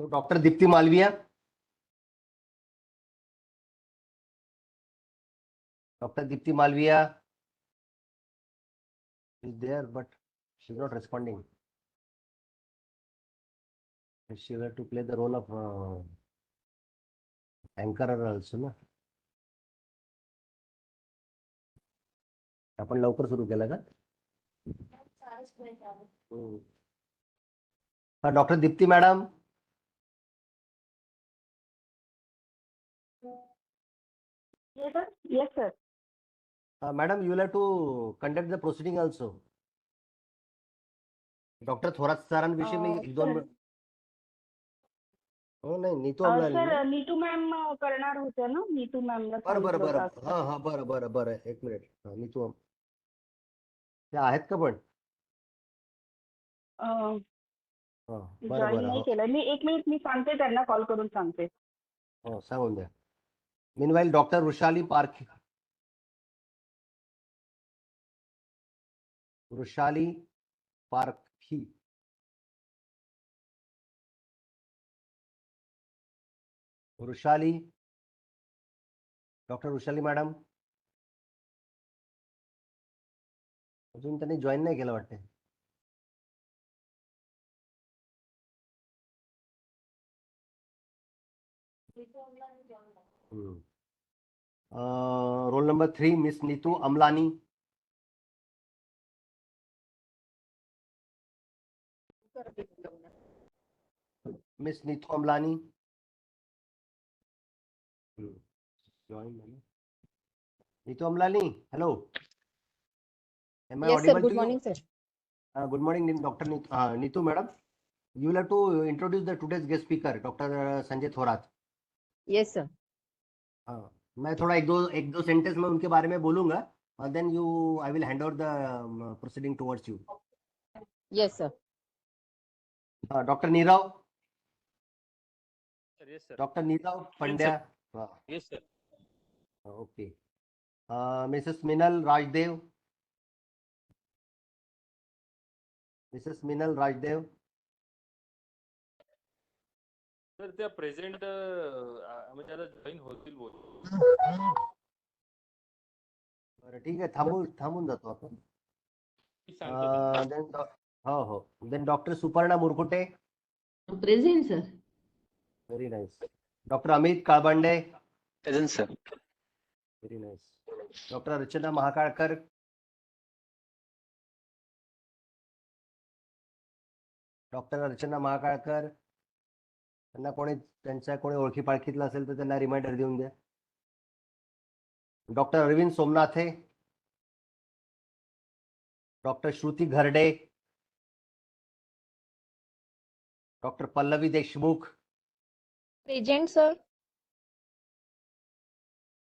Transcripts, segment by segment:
So Dr. Dipti Malviya. Dr. Dipti Malviya is there, but she's not responding. She will have to play the role of anchorer also, ना. आपण लवकर सुरू केलं का? Doctor Deepti madam. Yes, sir. Yes, sir. Madam, you will have to conduct the proceeding also. Doctor Thorat सरांविषयी मी एक दोन हो नाही नीतू अमलानी सर नीतू मॅम करणार होत्या ना, नीतू मॅमला बरं बरं एक मिनिट. नीतू ते आहेत का पण जॉईन नाही केलं मी. एक मिनिट मी सांगते, त्यांना कॉल करून सांगते. हो सांगून द्या. मीनवाइल डॉक्टर वृषाली पारखी. वृषाली पारखी. वृषाली. डॉक्टर वृषाली मॅडम अजून त्यांनी जॉईन नाही केलं वाटते. Roll number 3 miss Neetu Amlani. Miss Neetu Amlani. Neetu Amlani, hello. Am I Yes, audible sir. Good to you? morning, sir. Good morning, Dr. Neetu madam. You will have to introduce the today's guest speaker, Dr. Sanjay Thorat. Yes, sir. मैं थोड़ा एक दो sentence में उनके बारे में बोलूंगा और then I will hand over the proceeding towards you. Yes, sir. Dr. Neerav. Yes, sir. Dr. Neerav Pandya. Yes, sir. Okay. Mrs. Minal Rajdev. Mrs. Minal Rajdev. Sir त्या प्रेझेंट म्हणजे आता जॉईन होतील बोल. बरं ठीक आहे, थांबून जातो आपण. हो then doctor Suparna Murkute. Present sir. Very nice. Doctor Amit Kalbande. Present sir. Very nice. Doctor Archana Mahakalkar. Doctor Archana Mahakalkar. त्यांच्या कोणी ओळखी पाळखीतला असेल तर त्यांना रिमाइंडर देऊन द्या. Doctor Arvind Somnathe. Doctor Shruti Gharde. Doctor Pallavi Deshmukh. Present, sir.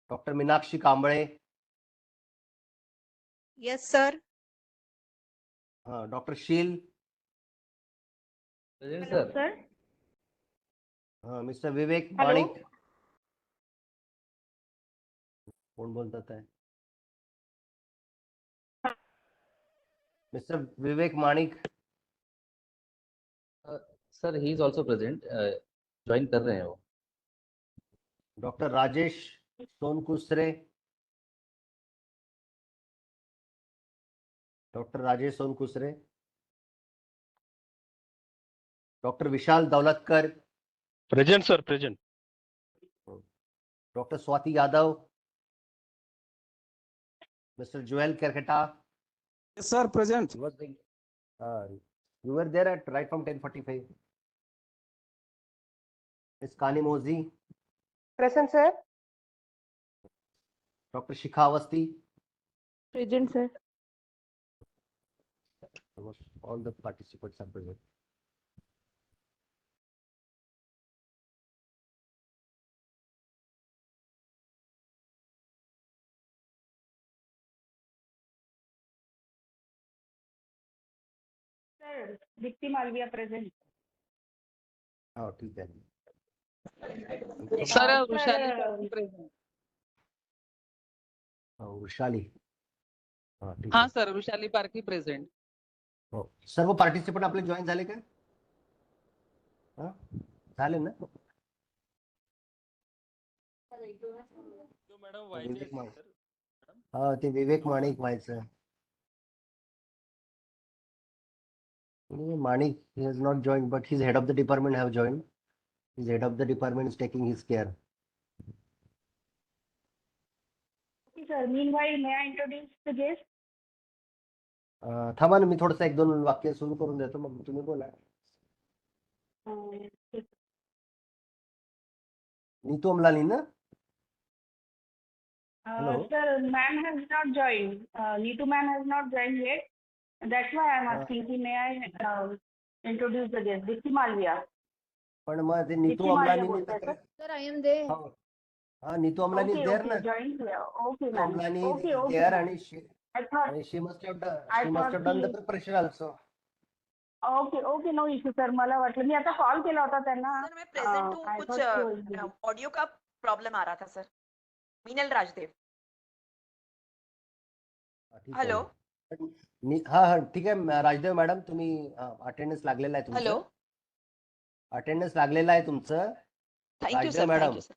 Doctor Meenakshi Kamble. Yes, sir. Doctor Sheel. Present Hello, sir. sir. Mister Vivek Hello. Manik. कौन बोलता है? Mister Vivek Manik. Sir he is also present. Join कर रहे हैं वो. Doctor Rajesh Sonkusare. Doctor Rajesh Sonkusare. Doctor Vishal Daulatkar. Present sir. Present. Doctor Swati Yadav. Mister Joel Kerketta. Yes, sir. Present. You were there at right from 10:45. Miss Kani Mozi. Present, sir. Dr. Shikha Awasthi. Present, sir. Almost all the participants are present. Sir, Deepti Malviya present. हाँ ठीक है. Sir, Vrishali present. Vrishali. हाँ ठीक हाँ आहे. Sir, Vrishali पारखी present. हो सर्व participant आपले join झाले का? झाले ना? तो मॅडम व्हायचे विवेक माने. सर. हा, ते विवेक माणिक व्हायचं. Manik, he has not joined, but his head of the department have joined. His head of the department is taking his care. Okay, sir. Meanwhile, may I introduce the guest? थांबा ना, मी थोडस एक दोन वाक्य सुरू करून देतो, मग तुम्ही बोला. नीतू अमलानी ना? Hello. Sir, ma'am has not joined. Neetu ma'am has not joined yet. That's why I'm asking, may I introduce the guest? Dipti Malviya. पण मग ते नीतू Dipti Malviya अमलानी बोलताय sir? Sir, I am there. हा, Neetu Amlani is Okay, there okay, ना? joined here. Okay, Neetu ma'am. Amlani Okay, is okay. there ma'am. and I thought, she must have done, I she must have thought done the she- preparation also. Okay okay no issue sir. मला वाटलं, मी आता call केला होता त्यांना. Sir मैं present हूँ, I कुछ thought she was busy. Audio का प्रॉब्लम आ रहा था सर. मीनल राजदेव. हा, ठीक हॅलो. आहे. हा हा, ठीक आहे राजदेव मॅडम, तुम्ही अटेंडन्स लागलेला आहे हॅलो. तुमचं. अटेंडन्स लागलेला आहे तुमचं. Thank you Rajdev sir. Madam. Thank you sir.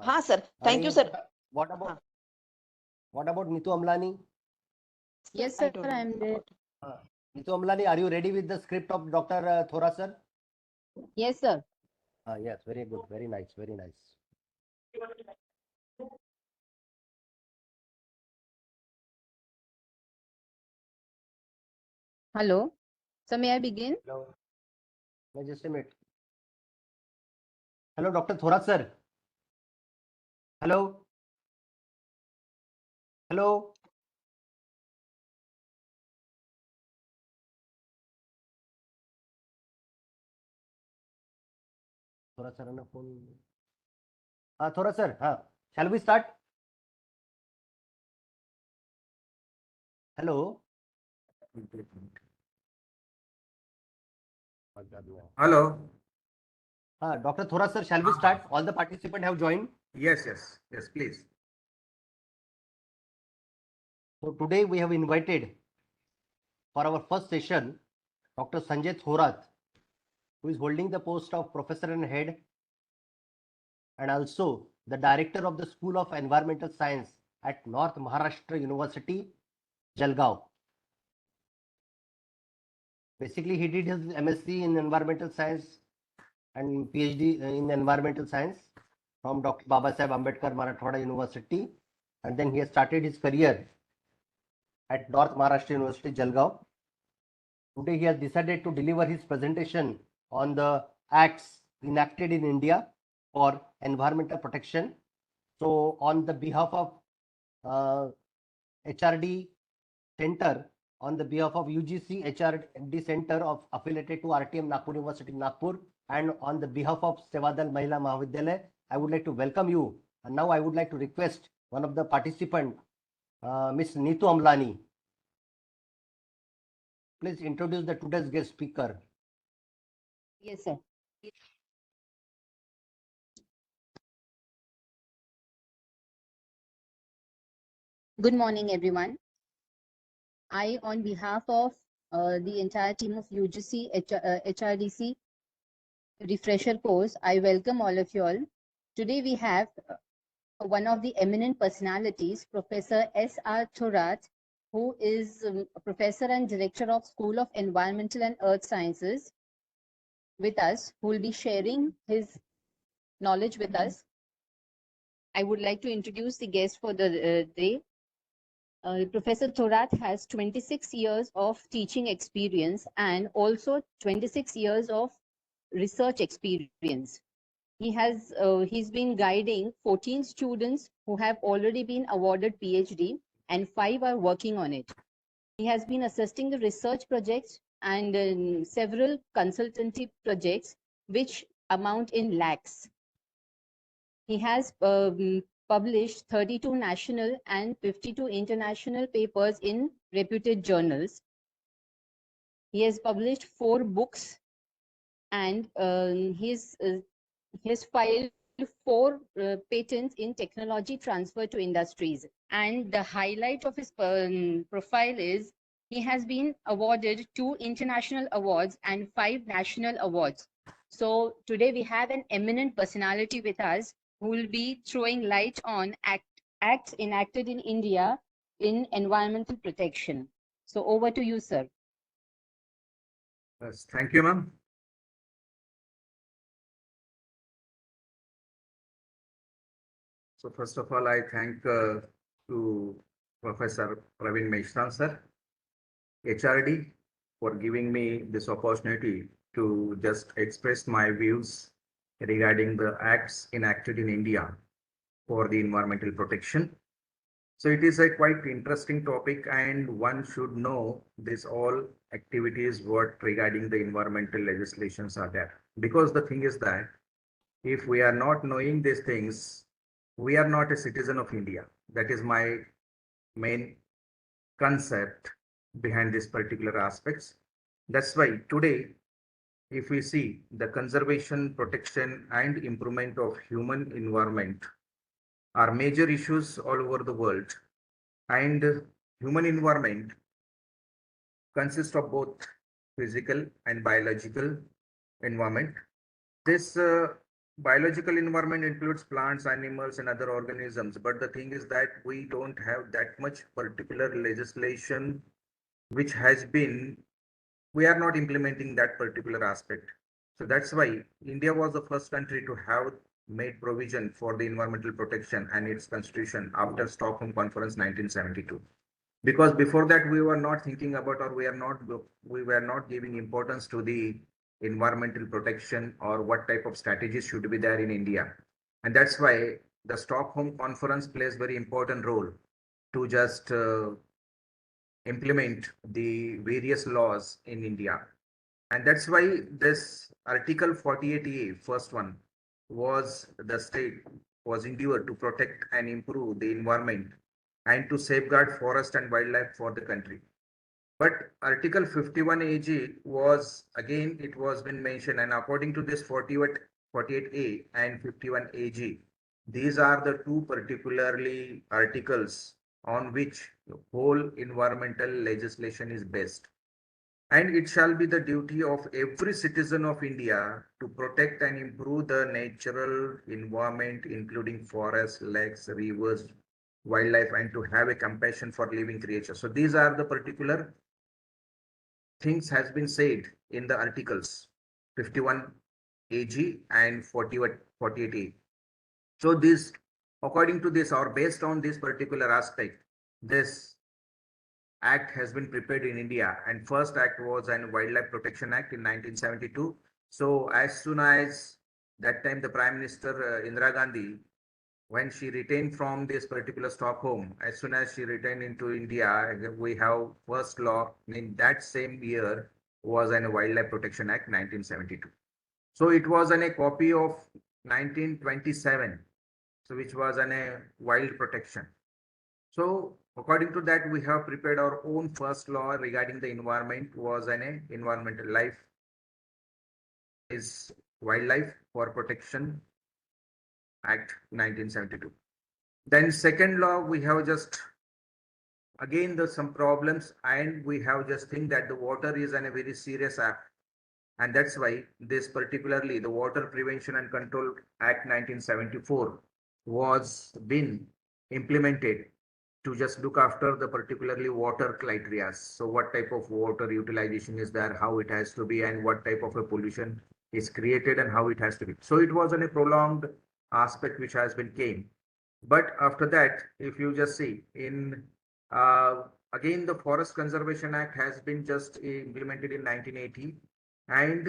हाँ sir. Thank you sir. What about Neetu Amlani? Yes, sir, I am there. Neetu Amlani, are you ready with the script of Dr. Thorat sir? Yes, sir. Yes, very good, very nice, very nice. Hello. So may I begin? Hello. Just a minute. Hello, Dr. Thorat sir. Hello. Hello. Thorat sir na phone. Thorat sir. Shall we start? Hello. Hello. Dr. Thorat sir, shall we start? All the participants have joined. Yes, please. So today we have invited for our first session Dr. Sanjay Thorat, who is holding the post of Professor and Head and also the Director of the School of Environmental Science at North Maharashtra University, Jalgaon. Basically, he did his MSc in Environmental Science and PhD in Environmental Science from Dr. Babasaheb Ambedkar Marathwada University, and then he has started his career at North Maharashtra University, Jalgaon. Today he has decided to deliver his presentation on the acts enacted in India for environmental protection. So on the behalf of HRD Center, on the behalf of UGC HRD Center of affiliated to RTM Nagpur University, Nagpur, and on the behalf of Sevadal Mahila Mahavidyalaya, I would like to welcome you. And now I would like to request one of the participants, Ms. Neetu Amlani. Please introduce the today's guest speaker. Yes, sir. Good morning, everyone. I, on behalf of the entire team of UGC HRDC refresher course, I welcome all of you all. Today we have one of the eminent personalities, Professor S.R. Thorat, who is a professor and director of School of Environmental and Earth Sciences with us, who will be sharing his knowledge with us. I would like to introduce the guest for the day. Professor Thorat has 26 years of teaching experience and also 26 years of research experience. He's been guiding 14 students who have already been awarded PhD and 5 are working on it. He has been assisting the research projects and several consultancy projects which amount in lakhs. He has published 32 national and 52 international papers in reputed journals. He has published 4 books and he has filed 4 patents in technology transfer to industries. And the highlight of his profile is he has been awarded 2 international awards and 5 national awards. So today we have an eminent personality with us who will be throwing light on acts enacted in India in environmental protection. So over to you, sir. Yes, thank you, ma'am. So first of all, I thank to Professor Praveen Meshran, sir, HRD, for giving me this opportunity to just express my views regarding the acts enacted in India for the environmental protection. So it is a quite interesting topic, and one should know this all activities what regarding the environmental legislations are there. Because the thing is that if we are not knowing these things, we are not a citizen of India. That is my main concept behind this particular aspects. That's why today, if we see the conservation, protection, and improvement of human environment are major issues all over the world. And human environment consists of both physical and biological environment. This biological environment includes plants, animals, and other organisms. But the thing is that we don't have that much particular legislation which has been, we are not implementing that particular aspect. So that's why India was the first country to have made provision for the environmental protection and its constitution after Stockholm Conference 1972. Because before that we were not thinking about, or we were not giving importance to the environmental protection or what type of strategies should be there in India. And that's why the Stockholm Conference plays very important role to just implement the various laws in India. And that's why this Article 48A, first one, was the state was endeavored to protect and improve the environment and to safeguard forest and wildlife for the country. But Article 51 AG was, again, it was been mentioned, and according to this 48A and 51 AG, these are the two particularly articles on which the whole environmental legislation is based. And it shall be the duty of every citizen of India to protect and improve the natural environment, including forests, lakes, rivers, wildlife, and to have a compassion for living creatures. So these are the particular things has been said in the articles 51 AG and 48A. So this, according to this or based on this particular aspect, this act has been prepared in India, and first act was an Wildlife Protection Act in 1972. So as soon as that time the Prime Minister Indira Gandhi, when she returned from this particular Stockholm, as soon as she returned into India, we have first law in that same year was an Wildlife Protection Act 1972. So it was a copy of 1927, so which was a wild protection. So according to that, we have prepared our own first law regarding the environment was an environmental life is Wildlife for Protection Act 1972. Then second law, we have just again the some problems, and we have just think that the water is a very serious act. And that's why this particularly the Water Prevention and Control Act 1974 was been implemented to just look after the particularly water criteria. So what type of water utilization is there, how it has to be, and what type of a pollution is created and how it has to be. So it was a prolonged aspect which has been came. But after that, if you just see in again the Forest Conservation Act has been just implemented in 1980, and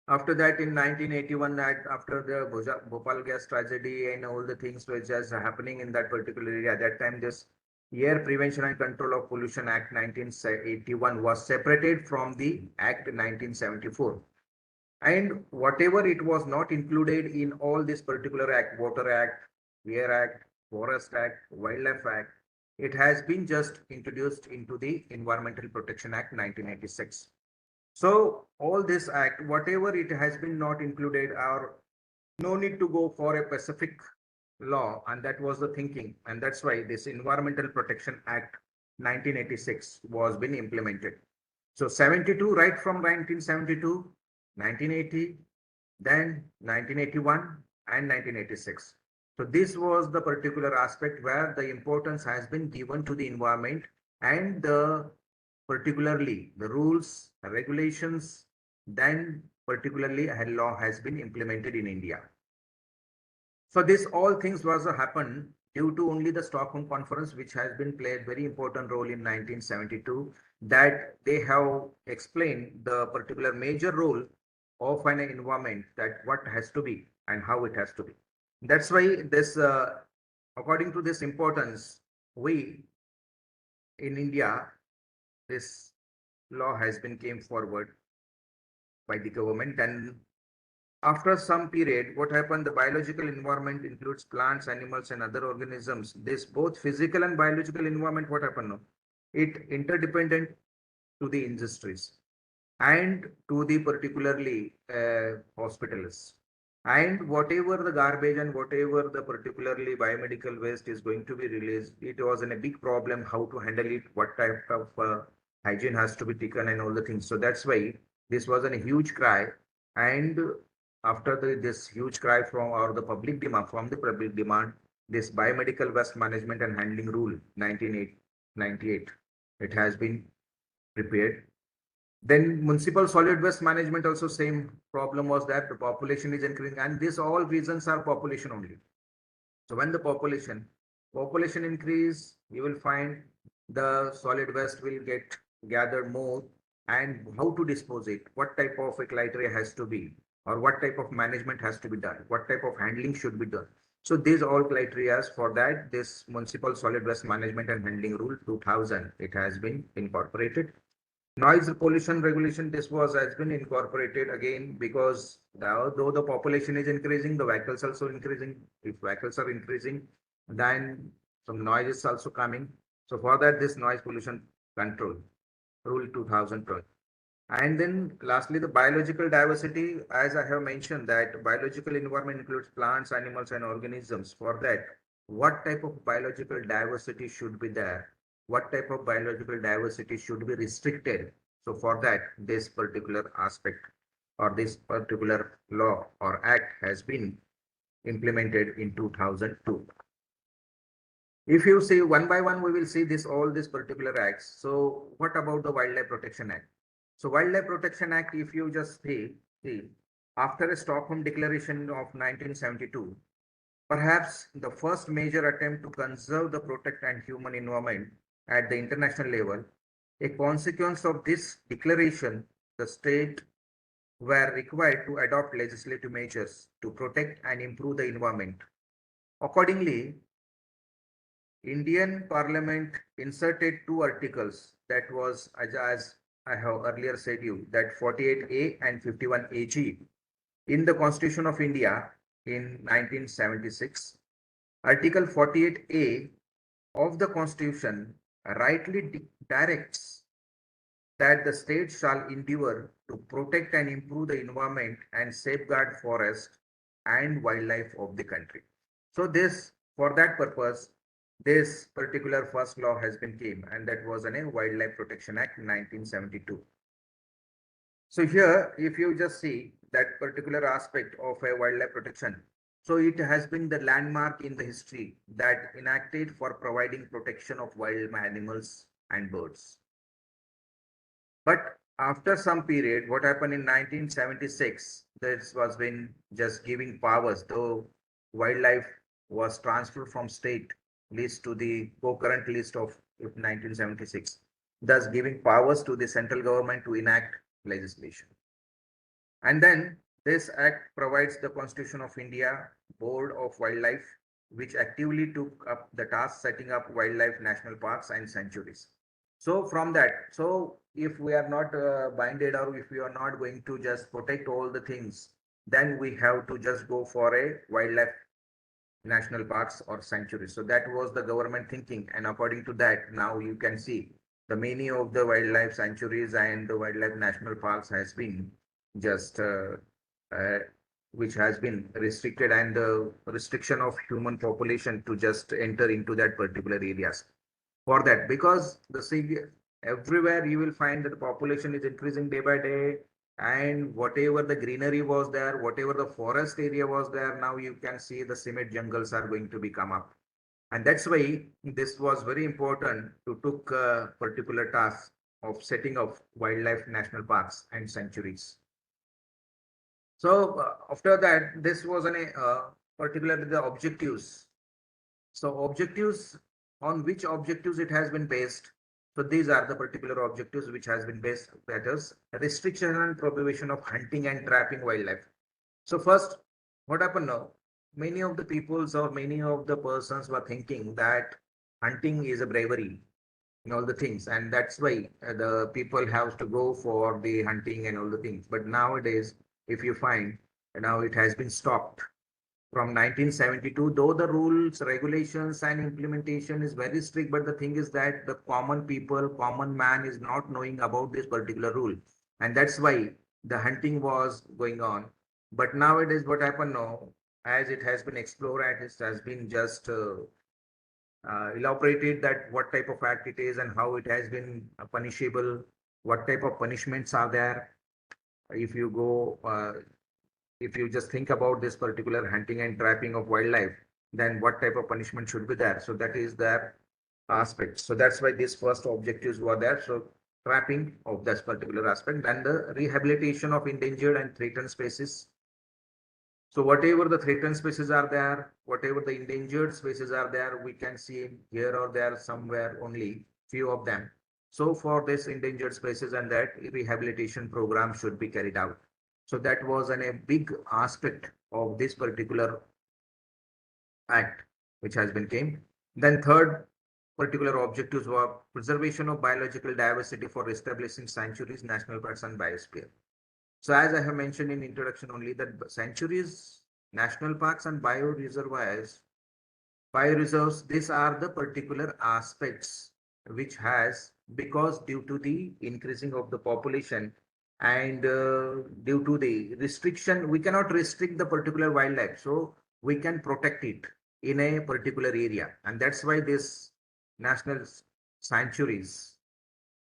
after that in 1981, that after the Bhopal gas tragedy and all the things which is happening in that particular area, at that time this Air Prevention and Control of Pollution Act 1981 was separated from the Act 1974. And whatever it was not included in all this particular act, Water Act, Air Act, Forest Act, Wildlife Act, it has been just introduced into the Environmental Protection Act 1986. So all this act, whatever it has been not included, or no need to go for a specific law, and that was the thinking, and that's why this Environmental Protection Act 1986 was been implemented. So 72, right from 1972, 1980, then 1981 and 1986. So this was the particular aspect where the importance has been given to the environment and particularly the rules, regulations, then particularly a law has been implemented in India. So this all things was happened due to only the Stockholm Conference, which has been played very important role in 1972, that they have explained the particular major role of an environment, that what has to be and how it has to be. That's why this, according to this importance, we in India, this law has been came forward by the government, and after some period, what happened, the biological environment includes plants, animals, and other organisms. This both physical and biological environment, what happened now? It interdependent to the industries and to the particularly hospitals. And whatever the garbage and whatever the particularly biomedical waste is going to be released, it was a big problem how to handle it, what type of hygiene has to be taken and all the things. So that's why this was a huge cry. And after this huge cry from the public demand, this biomedical waste management and handling rule 1998, it has been prepared. Then municipal solid waste management also same problem was that the population is increasing, and these all reasons are population only. So when the population increase, you will find the solid waste will get gathered more, and how to dispose it, what type of a criteria has to be, or what type of management has to be done, what type of handling should be done. So these all criteria for that, this municipal solid waste management and handling rule 2000, it has been incorporated. Noise pollution regulation, this has been incorporated again because though the population is increasing, the vehicles also increasing. If vehicles are increasing, then some noise is also coming. So for that, this noise pollution control rule 2012. And then lastly, the biological diversity, as I have mentioned, that biological environment includes plants, animals, and organisms. For that, what type of biological diversity should be there? What type of biological diversity should be restricted? So for that, this particular aspect or this particular law or act has been implemented in 2002. If you see one by one, we will see all these particular acts. So what about the Wildlife Protection Act? So Wildlife Protection Act, if you just see after a Stockholm Declaration of 1972, perhaps the first major attempt to conserve the protect and human environment at the international level, a consequence of this declaration, the state were required to adopt legislative measures to protect and improve the environment. Accordingly, Indian Parliament inserted two articles, that was, as I have earlier said you, that 48A and 51AG in the Constitution of India in 1976. Article 48A of the Constitution rightly directs that the state shall endeavor to protect and improve the environment and safeguard forest and wildlife of the country. So this, for that purpose, this particular first law has been came, and that was a Wildlife Protection Act 1972. So here, if you just see that particular aspect of a wildlife protection, so it has been the landmark in the history that enacted for providing protection of wild animals and birds. But after some period, what happened in 1976, this was been just giving powers, though wildlife was transferred from state list to the co-current list of 1976, thus giving powers to the central government to enact legislation. And then this act provides the Constitution of India Board of Wildlife, which actively took up the task setting up wildlife national parks and sanctuaries. So from that, so if we are not binded, or if we are not going to just protect all the things, then we have to just go for a wildlife national parks or sanctuaries. So that was the government thinking, and according to that, now you can see the many of the wildlife sanctuaries and the wildlife national parks has been just which has been restricted, and the restriction of human population to just enter into that particular areas. For that, because the everywhere you will find that the population is increasing day by day, and whatever the greenery was there, whatever the forest area was there, now you can see the cement jungles are going to be come up. And that's why this was very important to took a particular task of setting of wildlife national parks and sanctuaries. So after that, this was an particularly the objectives. So objectives, on which objectives it has been based. So these are the particular objectives which has been based, that is restriction and prohibition of hunting and trapping wildlife. So first, what happened now? Many of the peoples or many of the persons were thinking that hunting is a bravery and all the things, and that's why the people have to go for the hunting and all the things. But nowadays, if you find, now it has been stopped from 1972, though the rules, regulations, and implementation is very strict, but the thing is that the common people, common man is not knowing about this particular rule, and that's why the hunting was going on. But nowadays, what happened now, as it has been explored, and it has been just elaborated that what type of act it is and how it has been punishable, what type of punishments are there. If you go if you just think about this particular hunting and trapping of wildlife, then what type of punishment should be there? So that is their aspect. So that's why these first objectives were there. So trapping of this particular aspect, then the rehabilitation of endangered and threatened species. So whatever the threatened species are there, whatever the endangered species are there, we can see here or there somewhere only few of them. So for this endangered species and that rehabilitation program should be carried out. So that was a big aspect of this particular act which has been came. Then third particular objectives were preservation of biological diversity for establishing sanctuaries, national parks and biosphere. So as I have mentioned in introduction only, that sanctuaries, national parks and bioreservoirs, bioreserves, these are the particular aspects which has, because due to the increasing of the population and due to the restriction, we cannot restrict the particular wildlife. So we can protect it in a particular area. And that's why this national sanctuaries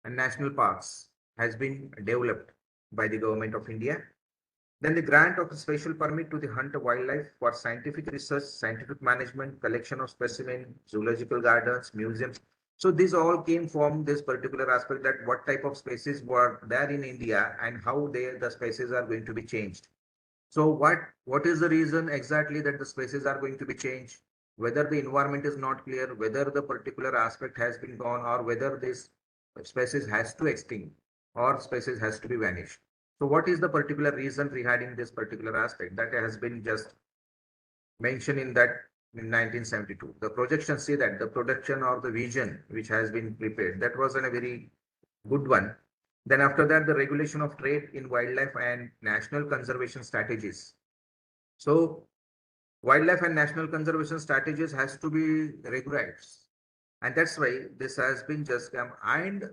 and national parks has been developed by the government of India. Then the grant of a special permit to the hunt wildlife for scientific research, scientific management, collection of specimen, zoological gardens, museums. So these all came from this particular aspect, that what type of species were there in India and how the species are going to be changed. So what is the reason exactly that the species are going to be changed? Whether the environment is not clear, whether the particular aspect has been gone, or whether this species has to extinct or species has to be vanished. So what is the particular reason regarding this particular aspect that has been just mentioned in that in 1972? The projections say that the projection or the vision which has been prepared, that was a very good one. Then after that, the regulation of trade in wildlife and national conservation strategies. So wildlife and national conservation strategies has to be regulated. And that's why this has been just come, and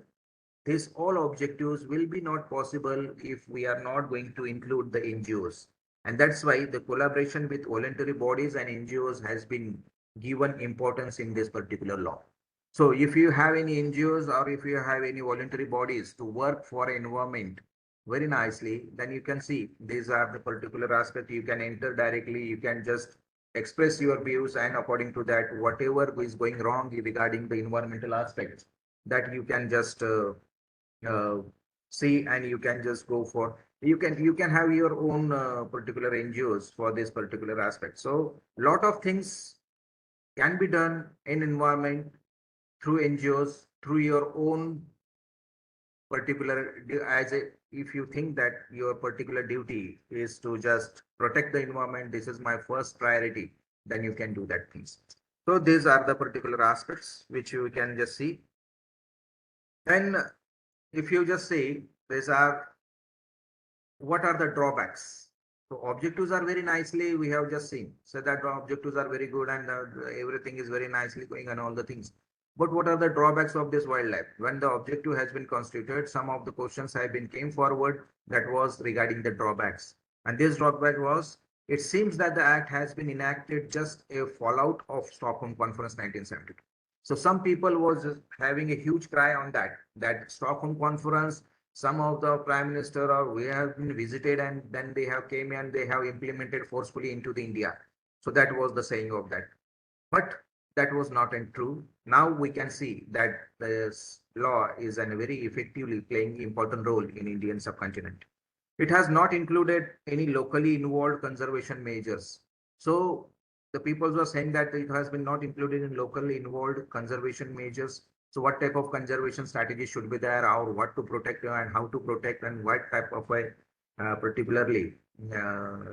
these all objectives will be not possible if we are not going to include the NGOs. And that's why the collaboration with voluntary bodies and NGOs has been given importance in this particular law. So if you have any NGOs or if you have any voluntary bodies to work for environment very nicely, then you can see these are the particular aspect. You can enter directly, you can just express your views, and according to that, whatever is going wrong regarding the environmental aspects, that you can just see, and you can just go for, you can have your own particular NGOs for this particular aspect. So lot of things can be done in environment through NGOs, through your own particular, as a, if you think that your particular duty is to just protect the environment, this is my first priority, then you can do that things. So these are the particular aspects which you can just see. Then if you just say these are, what are the drawbacks? So objectives are very nicely, we have just seen. So that the objectives are very good and everything is very nicely going and all the things. But what are the drawbacks of this wildlife? When the objective has been constituted, some of the questions have been came forward that was regarding the drawbacks. And this drawback was, it seems that the act has been enacted just a fallout of Stockholm Conference 1972. So some people was having a huge cry on that Stockholm Conference some of the prime minister or we have been visited and then they have came and they have implemented forcefully into the India. So that was the saying of that. But that was not true. Now we can see that this law is a very effectively playing important role in Indian subcontinent. It has not included any locally involved conservation measures. So the people were saying that it has been not included in locally involved conservation measures. So what type of conservation strategy should be there, or what to protect and how to protect, and what type of a particularly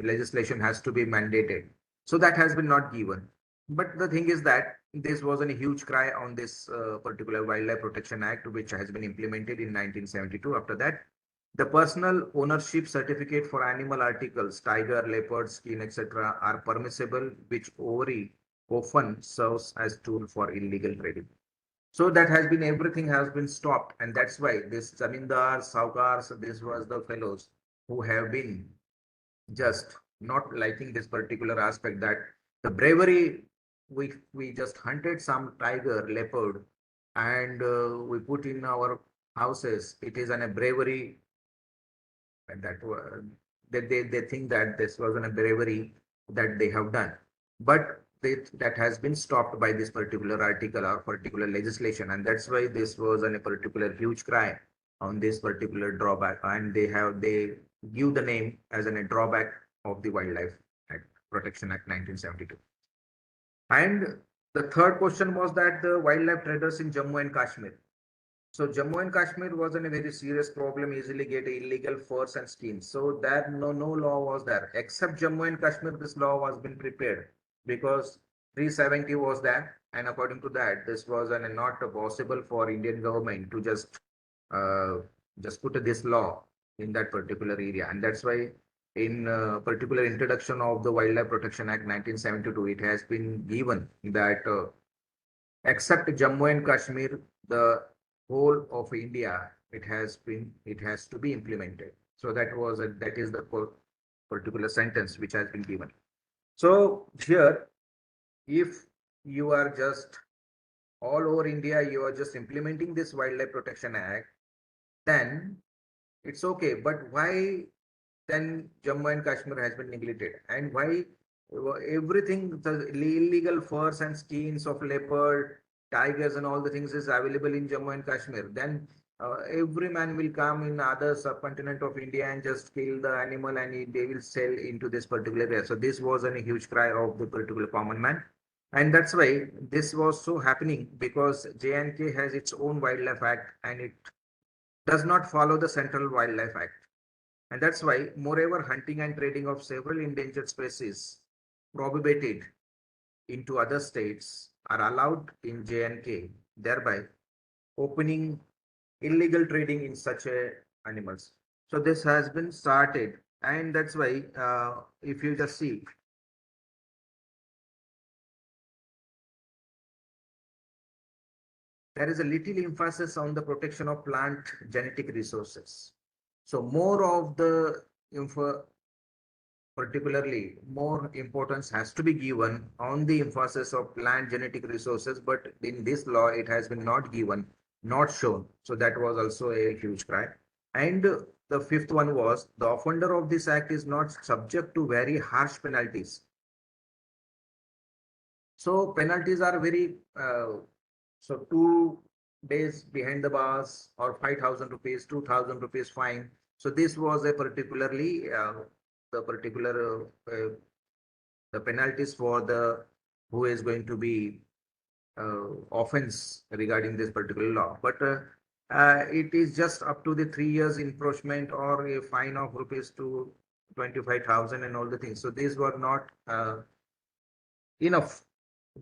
legislation has to be mandated. So that has been not given. But the thing is that this was a huge cry on this particular Wildlife Protection Act, which has been implemented in 1972. After that, the personal ownership certificate for animal articles, tiger, leopard, skin, etc., are permissible, which often serves as tool for illegal trading. So that has been everything has been stopped, and that's why this zamindars, saukars, this was the fellows who have been just not liking this particular aspect that the bravery we just hunted some tiger, leopard, and we put in our houses. It is a bravery and they think that this wasn't a bravery that they have done, but that has been stopped by this particular article or particular legislation, and that's why this was a particular huge cry on this particular drawback, and they give the name as a drawback of the Wildlife Act, Protection Act 1972. And the third question was that the wildlife traders in Jammu and Kashmir. So Jammu and Kashmir was in a very serious problem, easily get illegal furs and skins. So that no law was there. Except Jammu and Kashmir, this law was been prepared because 370 was there. And according to that, this was not possible for Indian government to just put this law in that particular area. And that's why in particular introduction of the Wildlife Protection Act 1972, it has been given that except Jammu and Kashmir, the whole of India, it has to be implemented. So that is the particular sentence which has been given. So here, if you are just all over India, you are just implementing this Wildlife Protection Act, then it's okay. But why then Jammu and Kashmir has been neglected, and why everything, the illegal furs and skins of leopard, tigers and all the things is available in Jammu and Kashmir, then every man will come in other subcontinent of India and just kill the animal and they will sell into this particular area. So this was a huge cry of the particular common man. And that's why this was so happening, because J&K has its own Wildlife Act and it does not follow the Central Wildlife Act. And that's why, moreover, hunting and trading of several endangered species prohibited into other states are allowed in J&K, thereby opening illegal trading in such animals. So this has been started, and that's why if you just see, there is a little emphasis on the protection of plant genetic resources. So more of the particularly more importance has to be given on the emphasis of plant genetic resources, but in this law it has been not given, not shown. So that was also a huge cry. And the fifth one was the offender of this act is not subject to very harsh penalties. So penalties are very so 2 days behind the bars or 5,000 rupees, 2,000 rupees fine. So this was a particularly the particular the penalties for the who is going to be offense regarding this particular law. But it is just up to the 3 years imprisonment or a fine of rupees to 25,000 and all the things. So these were not enough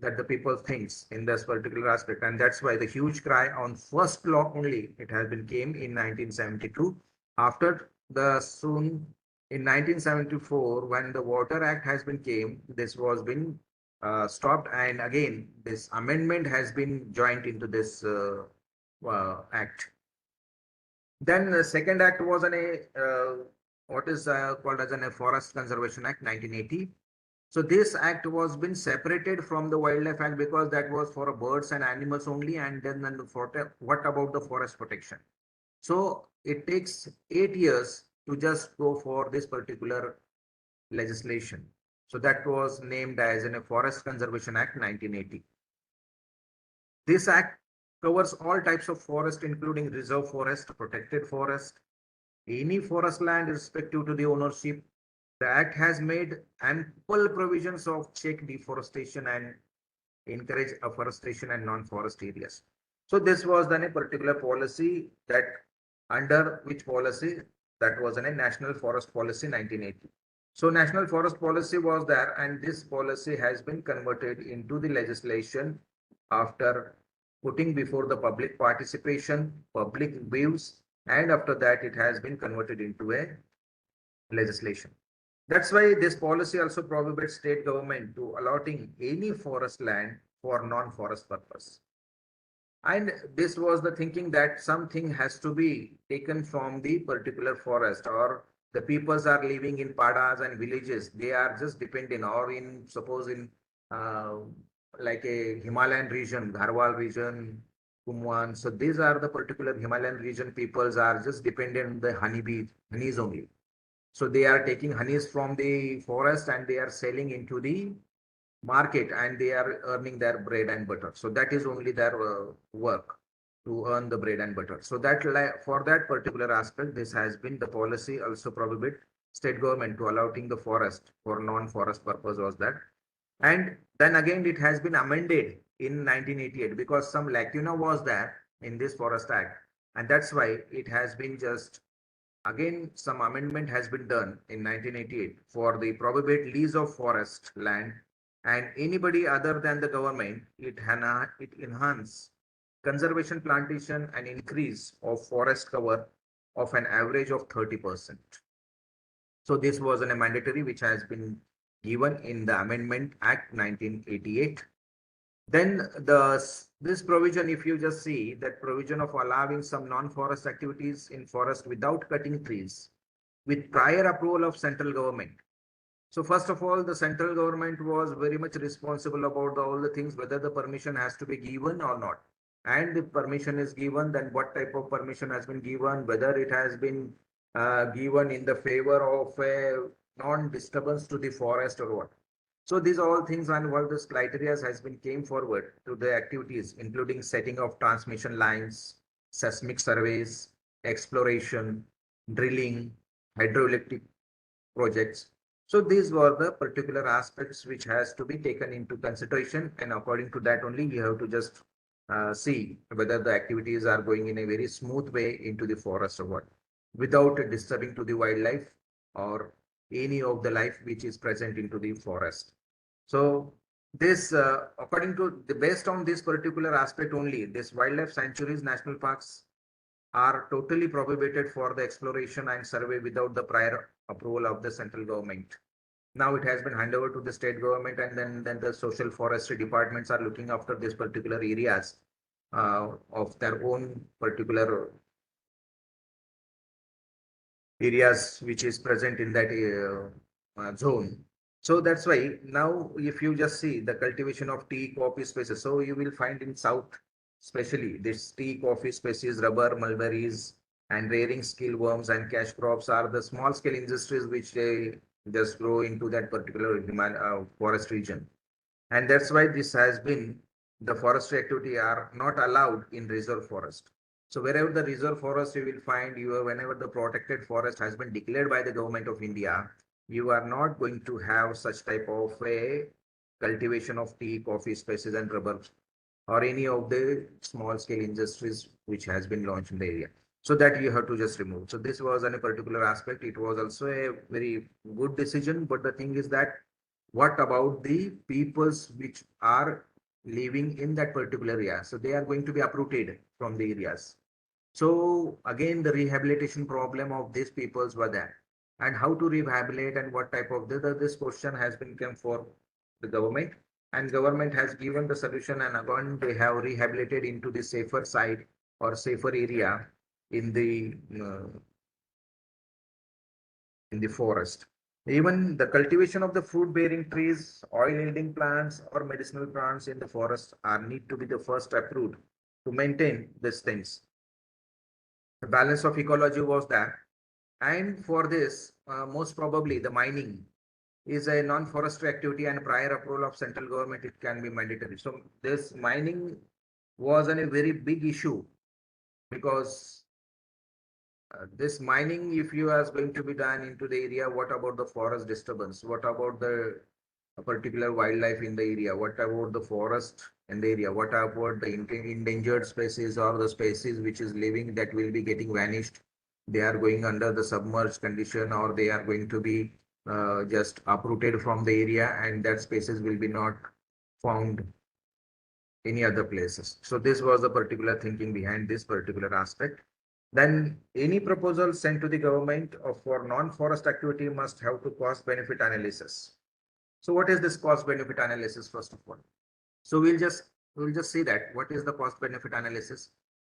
that the people thinks in this particular aspect, and that's why the huge cry on first law only it has been came in 1972. After the soon in 1974, when the Water Act has been came, this was been stopped, and again this amendment has been joined into this act. Then the second act was what is called as a Forest Conservation Act 1980. So this act was been separated from the Wildlife Act because that was for birds and animals only, and then what about the forest protection? So it takes 8 years to just go for this particular legislation. So that was named as a Forest Conservation Act 1980. This act covers all types of forest, including reserve forest, protected forest, any forest land respective to the ownership. The act has made ample provisions of check deforestation and encourage afforestation and non-forest areas. So this was then a particular policy that under which policy that was in a National Forest Policy 1980. So National Forest Policy was there, and this policy has been converted into the legislation after putting before the public participation, public views, and after that it has been converted into a legislation. That's why this policy also prohibits state government to allotting any forest land for non-forest purpose. And this was the thinking that something has to be taken from the particular forest, or the peoples are living in padas and villages. They are just dependent, or in suppose in uh, like a Himalayan region, Garhwal region, Kumwan. So these are the particular Himalayan region peoples are just dependent on the honeys only. So they are taking honeys from the forest and they are selling into the market, and they are earning their bread and butter. So that is only their work, to earn the bread and butter. So that for that particular aspect, this has been the policy also prohibit state government to allotting the forest for non-forest purpose was that. And then again, it has been amended in 1988 because some lacuna was there in this Forest Act. And that's why it has been just again, some amendment has been done in 1988 for the prohibit lease of forest land, and anybody other than the government, it enhance conservation plantation and increase of forest cover of an average of 30%. So this was a mandatory which has been given in the Amendment Act 1988. Then this provision, if you just see that provision of allowing some non-forest activities in forest without cutting trees with prior approval of central government. So first of all, the central government was very much responsible about all the things, whether the permission has to be given or not. And if permission is given, then what type of permission has been given, whether it has been given in the favor of a non-disturbance to the forest or what. So these all things and what this criteria has been came forward to the activities, including setting of transmission lines, seismic surveys, exploration, drilling, hydroelectric projects. So these were the particular aspects which has to be taken into consideration, and according to that only you have to just see whether the activities are going in a very smooth way into the forest or what, without disturbing to the wildlife or any of the life which is present into the forest. So this, according to the based on this particular aspect only, this wildlife sanctuaries, national parks are totally prohibited for the exploration and survey without the prior approval of the central government. Now it has been handed over to the state government, and then the social forestry departments are looking after these particular areas of their own particular areas which is present in that zone. So that's why now if you just see the cultivation of tea, coffee spaces, so you will find in South, especially this tea, coffee species, rubber, mulberries, and rearing skill worms and cash crops are the small scale industries which they just grow into that particular forest region. And that's why this has been the forestry activity are not allowed in reserve forest. So wherever the reserve forest you will find whenever the protected forest has been declared by the government of India, you are not going to have such type of a cultivation of tea, coffee species and rubber or any of the small scale industries which has been launched in the area. So that you have to just remove. So this was on a particular aspect. It was also a very good decision. But the thing is that what about the peoples which are living in that particular area? So they are going to be uprooted from the areas. So again, the rehabilitation problem of these peoples were there, and how to rehabilitate and what type of this question has been come for the government, and government has given the solution, and again they have rehabilitated into the safer side or safer area in the forest. Even the cultivation of the fruit bearing trees, oil yielding plants or medicinal plants in the forest are need to be the first approved to maintain these things. The balance of ecology was there. And for this, most probably the mining is a non-forestry activity and prior approval of central government, it can be mandatory. So this mining was a very big issue because this mining, if you are going to be done into the area, what about the forest disturbance? What about the particular wildlife in the area? What about the forest in the area? What about the endangered species or the species which is living that will be getting vanished? They are going under the submerged condition, or they are going to be just uprooted from the area, and that species will be not found any other places. So this was the particular thinking behind this particular aspect. Then any proposal sent to the government of for non-forest activity must have to cost benefit analysis. So what is this cost benefit analysis first of all? So we'll just see that what is the cost benefit analysis.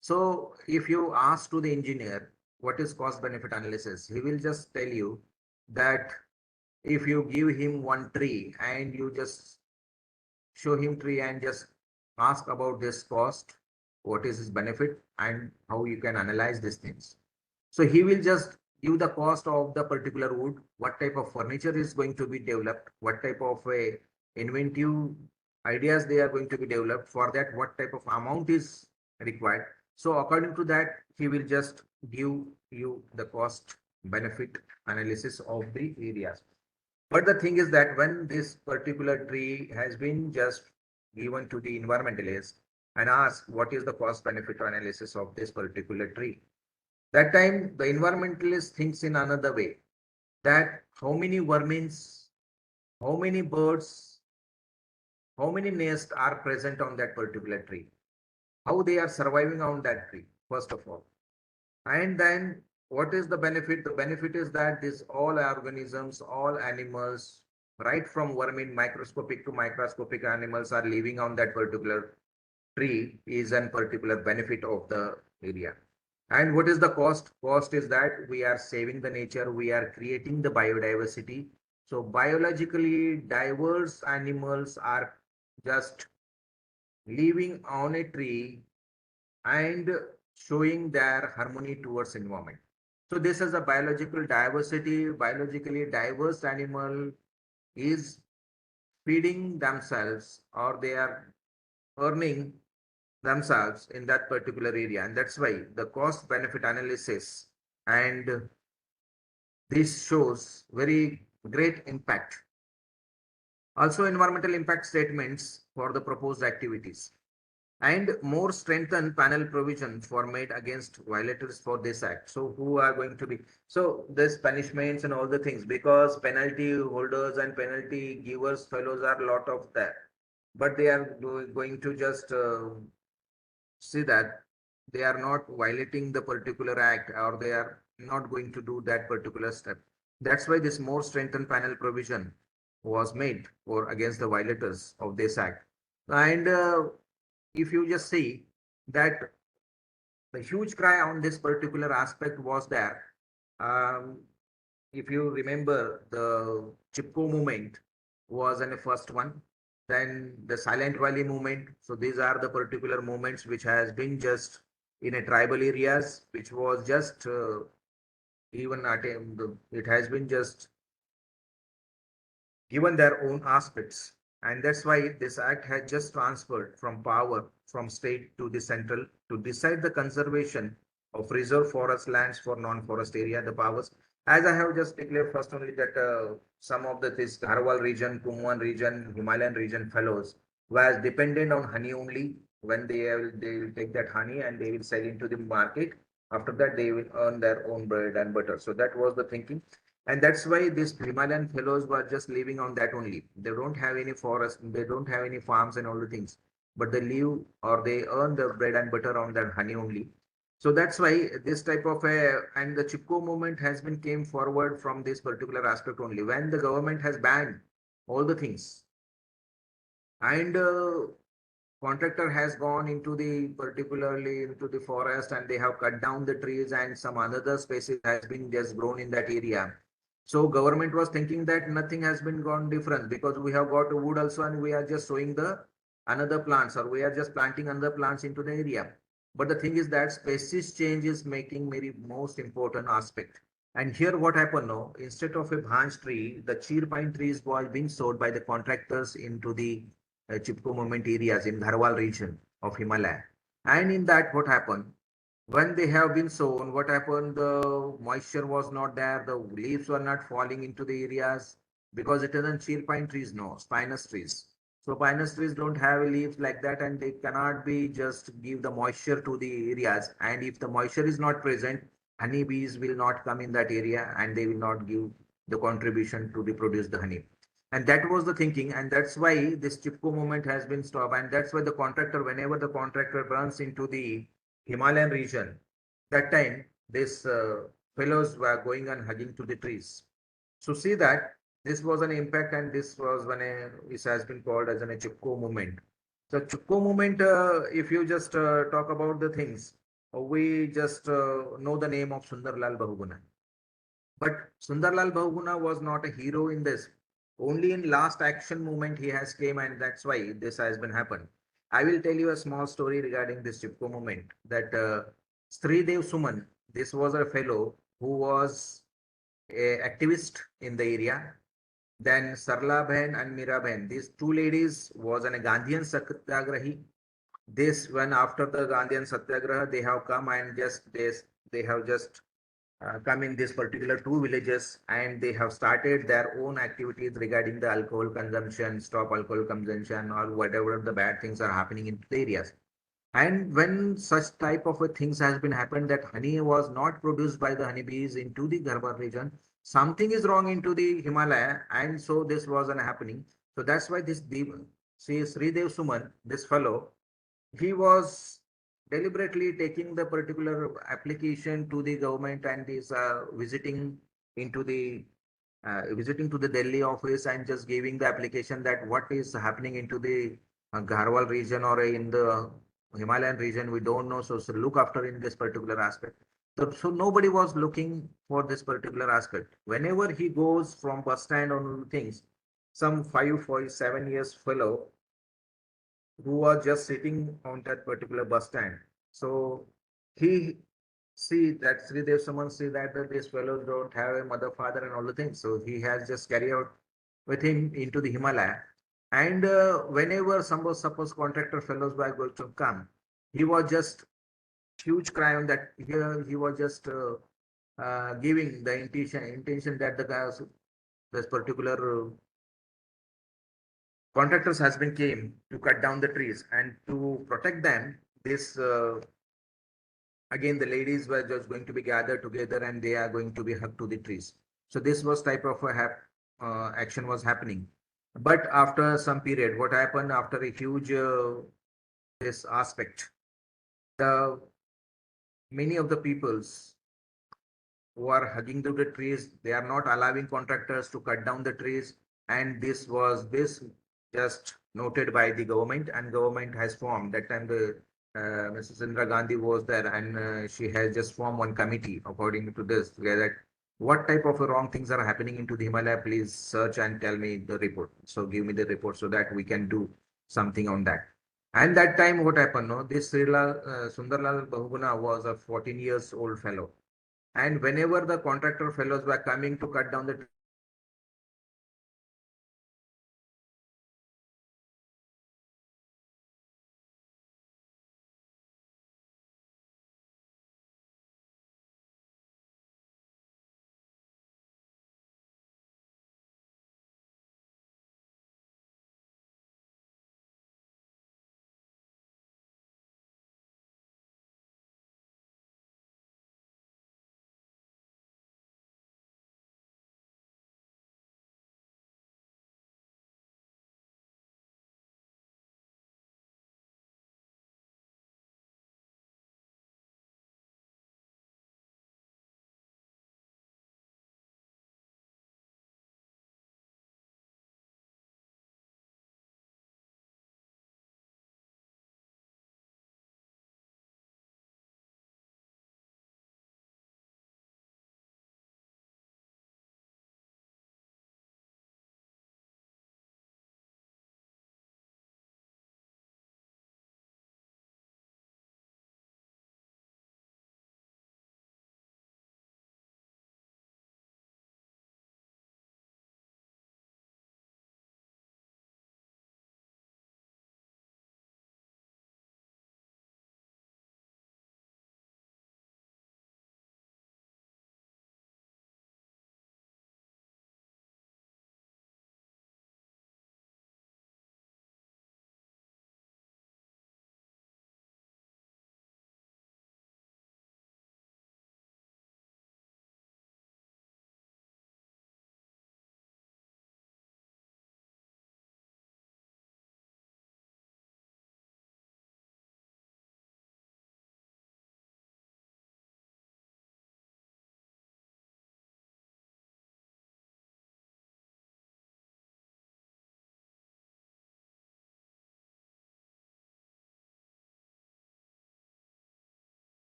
So if you ask to the engineer what is cost benefit analysis, he will just tell you that if you give him one tree and you just show him tree and just ask about this cost, what is his benefit and how you can analyze these things. So he will just give the cost of the particular wood, what type of furniture is going to be developed, what type of a inventive ideas they are going to be developed, for that what type of amount is required. So according to that, he will just give you the cost benefit analysis of the areas. But the thing is that when this particular tree has been just given to the environmentalist and asked what is the cost benefit analysis of this particular tree, that time the environmentalist thinks in another way, that how many vermins, how many birds, how many nests are present on that particular tree, how they are surviving on that tree, first of all. And then what is the benefit? The benefit is that these all organisms, all animals, right from vermin, microscopic to microscopic animals are living on that particular tree is a particular benefit of the area. And what is the cost? Cost is that we are saving the nature, we are creating the biodiversity. So biologically diverse animals are just living on a tree and showing their harmony towards environment. So this is a biological diversity, biologically diverse animal is feeding themselves, or they are earning themselves in that particular area. And that's why the cost benefit analysis, and this shows very great impact. Also environmental impact statements for the proposed activities, and more strengthened panel provision for made against violators for this act. So who are going to be, so this punishments and all the things, because penalty holders and penalty givers fellows are a lot of that, but they are going to just see that they are not violating the particular act, or they are not going to do that particular step. That's why this more strengthened panel provision was made for against the violators of this act. And if you just see that the huge cry on this particular aspect was there. If you remember, the Chipko movement was in the first one, then the Silent Valley movement. So these are the particular movements which has been just in a tribal areas, which was just even at it has been just given their own aspects. And that's why this act has just transferred from power from state to the central to decide the conservation of reserve forest lands for non-forest area, the powers. As I have just declared first only that some of this Garhwal region, Kumwan region, Himalayan region fellows was dependent on honey only. When they will take that honey and they will sell into the market. After that, they will earn their own bread and butter. So that was the thinking. And that's why these Himalayan fellows were just living on that only. They don't have any forest, they don't have any farms and all the things, but they live or they earn their bread and butter on that honey only. So that's why this type of a, and the Chipko movement has been came forward from this particular aspect only. When the government has banned all the things, and contractor has gone into the particularly into the forest, and they have cut down the trees, and some another species has been just grown in that area. So government was thinking that nothing has been gone different, because we have got wood also, and we are just sowing the another plants, or we are just planting another plants into the area. But the thing is that species change is making very most important aspect. And here what happened now, instead of a branch tree, the cheer pine trees was being sold by the contractors into the Chipko movement areas in Garhwal region of Himalaya. And in that what happened, when they have been sown, what happened, the moisture was not there, the leaves were not falling into the areas because it isn't cheer pine trees, no, spinous trees. So pinus trees don't have leaves like that and they cannot be just give the moisture to the areas. And if the moisture is not present, honeybees will not come in that area and they will not give the contribution to produce the honey. And that was the thinking, and that's why this Chipko movement has been stopped. And that's why the contractor, whenever the contractor runs into the Himalayan region, that time these fellows were going and hugging to the trees. So see that this was an impact, and this was when this has been called as an a Chipko movement. So Chipko movement, if you just talk about the things, we just know the name of Sundarlal Bahuguna. But Sundarlal Bahuguna was not a hero in this. Only in last action movement he has came, and that's why this has been happened. I will tell you a small story regarding this Chipko movement. That Sridev Suman, this was a fellow who was a activist in the area. Then Sarla Bhen and Mira Bhen, these two ladies was an a Gandhian Satyagrahi. This when after the Gandhian Satyagraha, they have come and just they have just come in this particular two villages and they have started their own activities regarding the alcohol consumption, stop alcohol consumption, or whatever the bad things are happening in the areas. And when such type of a things has been happened that honey was not produced by the honeybees into the Garhwal region, something is wrong into the Himalaya, and so this was an happening. So that's why this Sridev Suman, this fellow, he was deliberately taking the particular application to the government and is into the visiting to the Delhi office and just giving the application that what is happening into the Garhwal region or in the Himalayan region, we don't know. So look after in this particular aspect. So nobody was looking for this particular aspect. Whenever he goes from bus stand on things, some 5 for 7 years fellow who was just sitting on that particular bus stand. So he see that Sridev someone see that this fellow don't have a mother, father, and all the things. So he has just carried out with him into the Himalaya. And whenever some suppose contractor fellows were going to come, he was just huge crime that here he was just giving the intention that the guys this particular contractors has been came to cut down the trees and to protect them. This again the ladies were just going to be gathered together and they are going to be hugged to the trees. So this was type of a action was happening. But after some period, what happened after a huge this aspect, the many of the peoples who are hugging to the trees, they are not allowing contractors to cut down the trees, and this just noted by the government, and government has formed that time the Mrs. Indira Gandhi was there, and she has just formed one committee according to this, where that what type of wrong things are happening into the Himalaya, please search and tell me the report. So give me the report so that we can do something on that. And that time what happened, no, this Sundarlal Bahuguna was a 14 years old fellow, and whenever the contractor fellows were coming to cut down the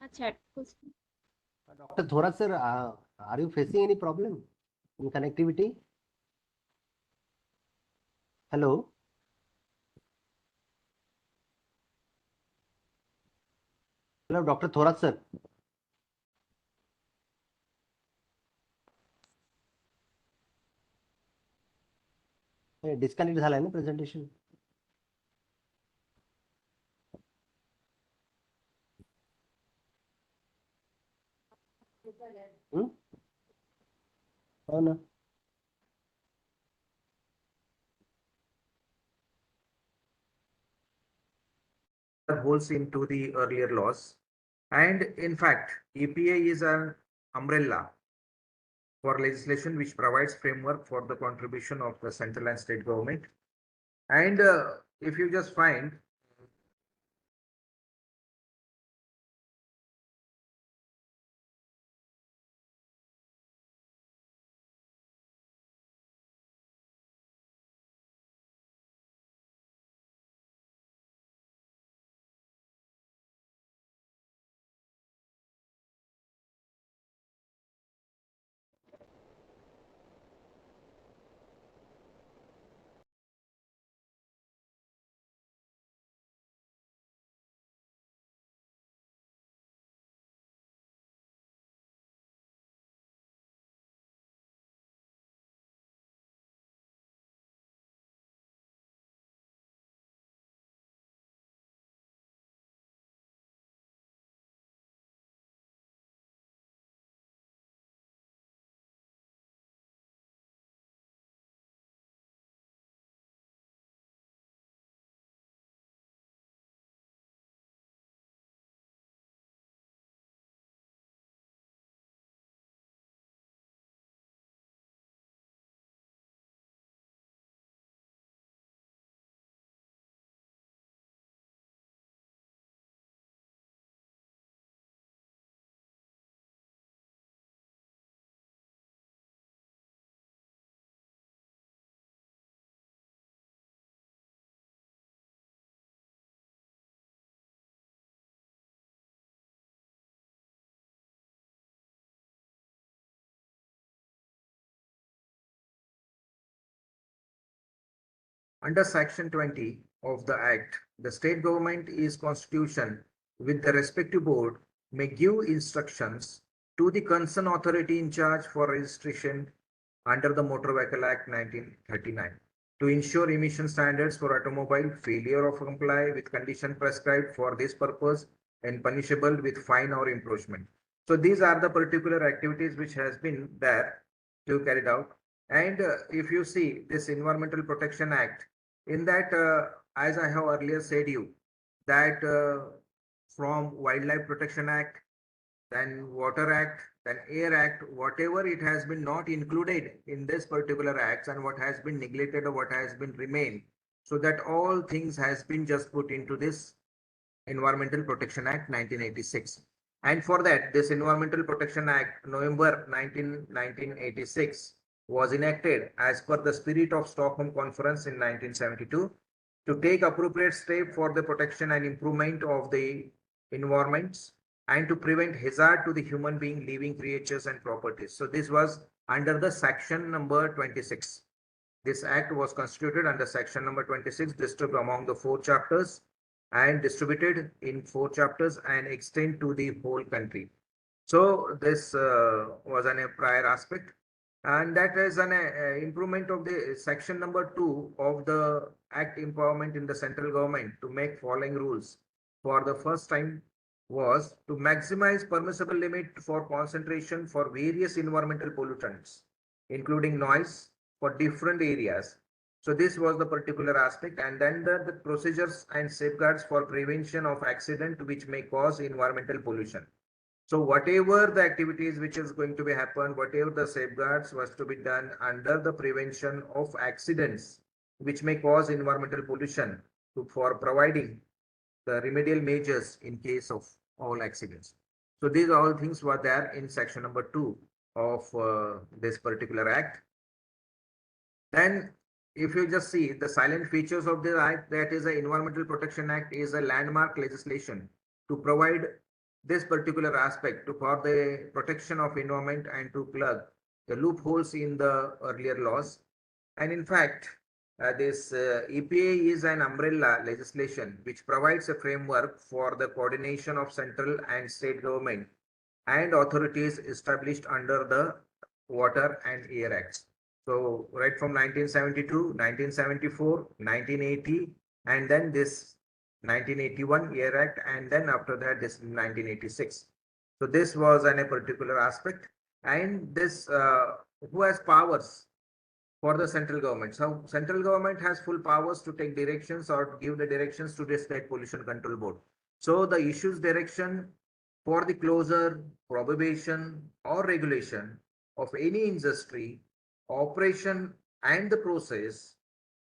Dr. Thorat sir, are you facing any problem in connectivity? Hello. Hello, Dr. Thorat sir. Disconnect झालाय ना presentation. हो ना. Holes into the earlier laws, and in fact EPA is an umbrella for legislation which provides framework for the contribution of the central and state government. And if you just find under Section 20 of the Act, the state government is constitution with the respective board may give instructions to the concerned authority in charge for registration under the Motor Vehicle Act 1939 to ensure emission standards for automobile, failure of comply with condition prescribed for this purpose and punishable with fine or imprisonment. So these are the particular activities which has been there to carried out. And if you see this Environmental Protection Act, in that, as I have earlier said you, that from Wildlife Protection Act, then Water Act, then Air Act, whatever it has been not included in this particular acts and what has been neglected or what has been remained, so that all things has been just put into this Environmental Protection Act 1986. And for that, this Environmental Protection Act, November 1986, was enacted as per the spirit of Stockholm Conference in 1972 to take appropriate steps for the protection and improvement of the environments and to prevent hazard to the human being, living creatures and properties. So this was under the section number 26. This act was constituted under section number 26, distributed among the 4 chapters and distributed in 4 chapters and extend to the whole country. So this was a prior aspect, and that is an improvement of the section number 2 of the act empowerment in the central government to make following rules. For the first time was to maximize permissible limit for concentration for various environmental pollutants, including noise for different areas. So this was the particular aspect, and then the procedures and safeguards for prevention of accident which may cause environmental pollution. So whatever the activities which is going to be happen, whatever the safeguards was to be done under the prevention of accidents which may cause environmental pollution for providing the remedial measures in case of all accidents. So these all things were there in section number 2 of this particular act. Then if you just see the silent features of the act, that is the Environmental Protection Act is a landmark legislation to provide this particular aspect for the protection of environment and to plug the loopholes in the earlier laws. And in fact, this EPA is an umbrella legislation which provides a framework for the coordination of central and state government and authorities established under the Water and Air Acts. So right from 1972, 1974, 1980, and then this 1981 Air Act, and then after that this 1986. So this was a particular aspect, and this who has powers for the central government. So central government has full powers to take directions or give the directions to the state pollution control board. So the issues direction for the closure, prohibition or regulation of any industry, operation and the process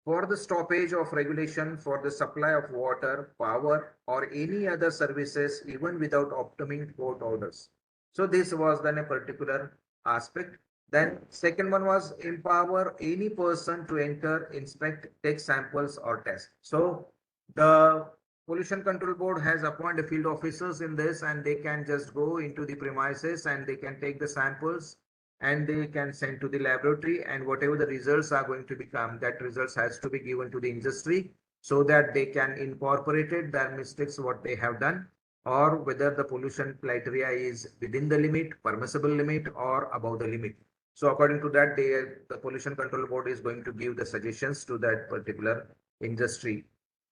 for the stoppage of regulation for the supply of water, power or any other services even without obtaining court orders. So this was then a particular aspect. Then second one was empower any person to enter, inspect, take samples or test. So the Pollution Control Board has appointed field officers in this, and they can just go into the premises and they can take the samples and they can send to the laboratory, and whatever the results are going to become, that results has to be given to the industry so that they can incorporate it, their mistakes what they have done, or whether the pollution criteria is within the limit, permissible limit or above the limit. So according to that, the Pollution Control Board is going to give the suggestions to that particular industry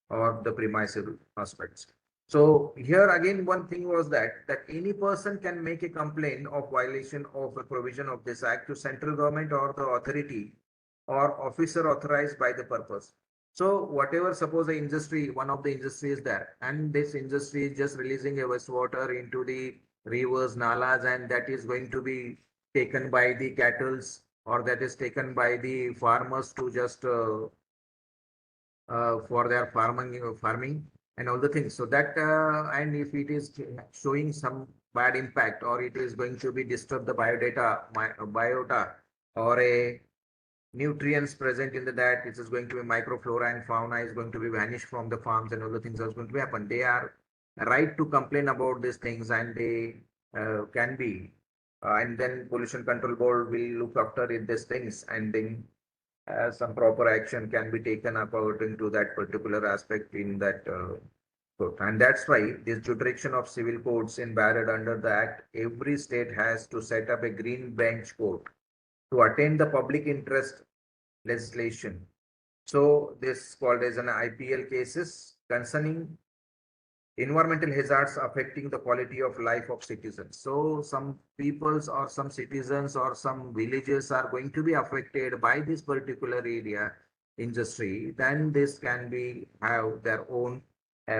or the premises aspects. So here again, one thing was that any person can make a complaint of violation of a provision of this act to central government or the authority or officer authorized by the purpose. So whatever, suppose the industry, one of the industry is there, and this industry is just releasing a wastewater into the rivers, nalas, and that is going to be taken by the cattles or that is taken by the farmers to just for their farming and all the things. So that and if it is showing some bad impact or it is going to be disturb the biota or a nutrients present in that, it is going to be microflora and fauna is going to be vanished from the farms and all the things are going to be happen. They are right to complain about these things, and they can be and then pollution control board will look after it, these things, and then some proper action can be taken according to that particular aspect in that code. And that's why this jurisdiction of civil courts in valid under the act, every state has to set up a green bench court to attend the public interest legislation. So this called as an IPL cases concerning environmental hazards affecting the quality of life of citizens. So some peoples or some citizens or some villages are going to be affected by this particular area industry, then this can be have their own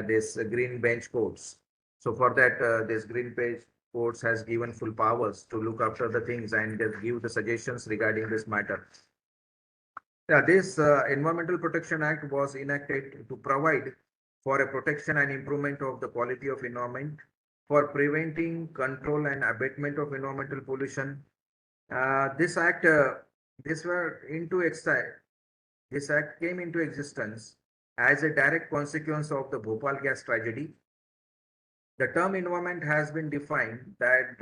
this green bench courts. So for that this green bench courts has given full powers to look after the things and give the suggestions regarding this matter. Yeah, this Environmental Protection Act was enacted to provide for a protection and improvement of the quality of environment, for preventing, control and abatement of environmental pollution. This act, this act came into existence as a direct consequence of the Bhopal gas tragedy. The term environment has been defined that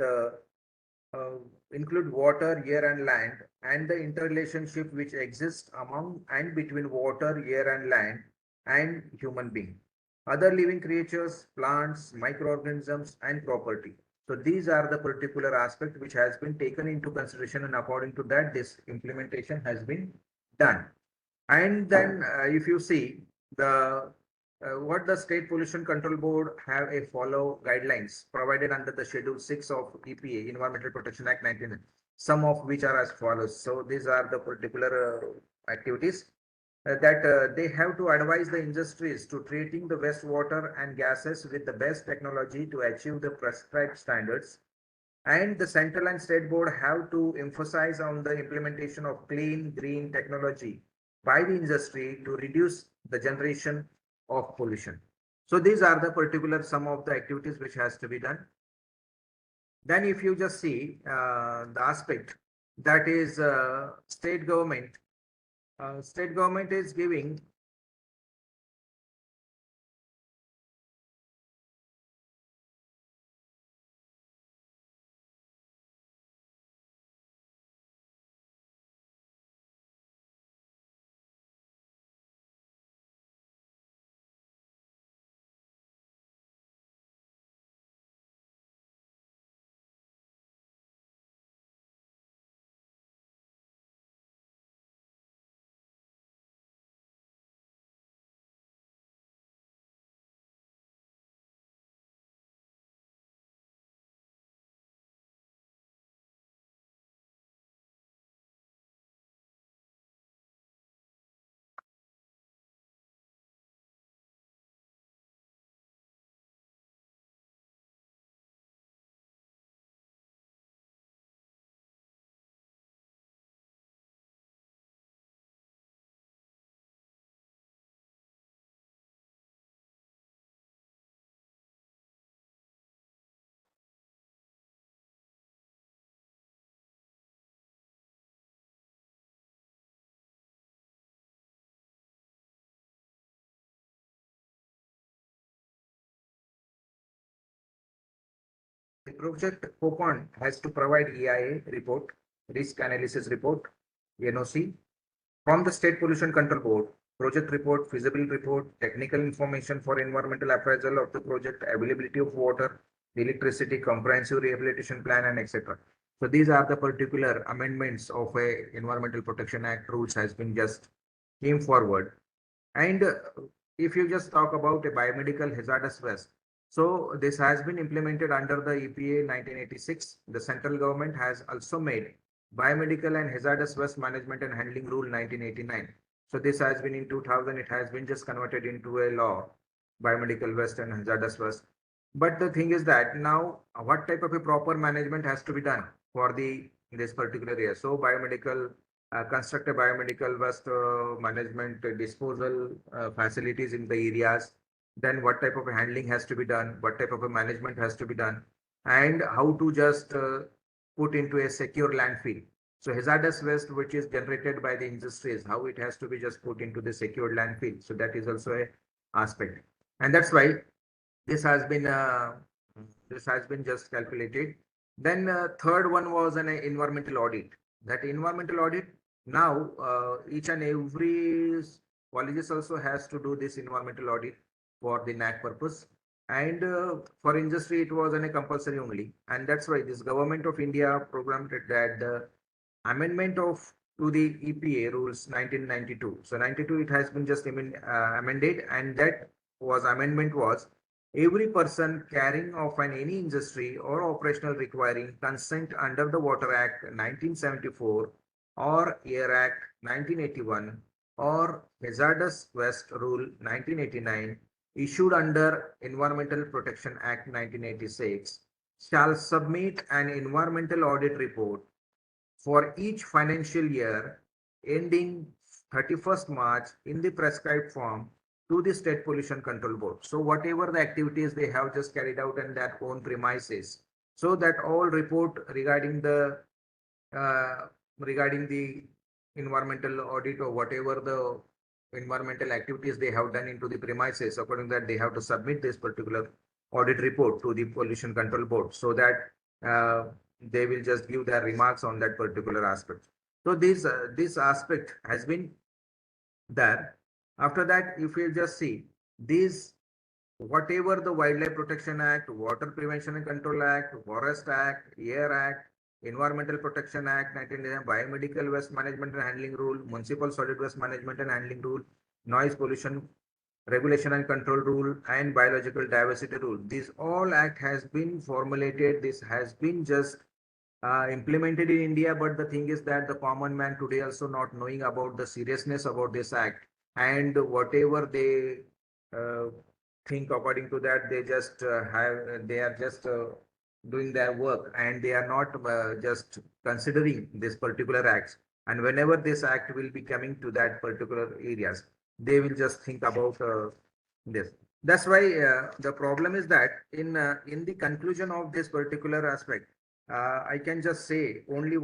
include water, air and land, and the interrelationship which exists among and between water, air and land and human being, other living creatures, plants, microorganisms and property. So these are the particular aspect which has been taken into consideration, and according to that this implementation has been done. And then if you see the what the State Pollution Control Board have a follow guidelines provided under the Schedule 6 of EPA, Environmental Protection Act 19, some of which are as follows. So these are the particular activities that they have to advise the industries to treating the wastewater and gases with the best technology to achieve the prescribed standards. And the central and state board have to emphasize on the implementation of clean green technology by the industry to reduce the generation of pollution. So these are the particular some of the activities which has to be done. Then if you just see the aspect that is state government is giving project COPON has to provide EIA report, risk analysis report, NOC, from the State Pollution Control Board, project report, feasibility report, technical information for environmental appraisal of the project, availability of water, electricity, comprehensive rehabilitation plan, and etc. So these are the particular amendments of a Environmental Protection Act rules has been just came forward. And if you just talk about a biomedical hazardous waste, so this has been implemented under the EPA 1986. The central government has also made biomedical and hazardous waste management and handling rule 1989. So this has been in 2000, it has been just converted into a law, biomedical waste and hazardous waste. But the thing is that now what type of a proper management has to be done for this particular area? So biomedical construct a biomedical waste management disposal facilities in the areas. Then what type of a handling has to be done, what type of a management has to be done, and how to just put into a secure landfill. So hazardous waste which is generated by the industries, how it has to be just put into the secured landfill. So that is also a aspect, and that's why this has been just calculated. Then third one was an environmental audit. That environmental audit, now each and every colleges also has to do this environmental audit for the NAC purpose. And for industry, it was a compulsory only. And that's why this Government of India programmed that the amendment to the EPA rules 1992. So 92, it has been just amended, and that amendment was every person carrying of any industry or operational requiring consent under the Water Act 1974 or Air Act 1981 or Hazardous Waste Rule 1989 issued under Environmental Protection Act 1986 shall submit an environmental audit report for each financial year ending 31st March in the prescribed form to the State Pollution Control Board. So whatever the activities they have just carried out in their own premises, so that all report regarding the environmental audit or whatever the environmental activities they have done into the premises, according to that they have to submit this particular audit report to the Pollution Control Board, so that they will just give their remarks on that particular aspect. So this aspect has been there. After that, if you just see these, whatever the Wildlife Protection Act, Water Prevention and Control Act, Forest Act, Air Act, Environmental Protection Act 1999, Biomedical Waste Management and Handling Rule, Municipal Solid Waste Management and Handling Rule, Noise Pollution Regulation and Control Rule, and Biological Diversity Rule. This all act has been formulated. This has been just implemented in India, but the thing is that the common man today also not knowing about the seriousness about this act, and whatever they think according to that, they just they are just doing their work, and they are not just considering this particular acts. And whenever this act will be coming to that particular areas, they will just think about this. That's why the problem is that in the conclusion of this particular aspect, I can just say only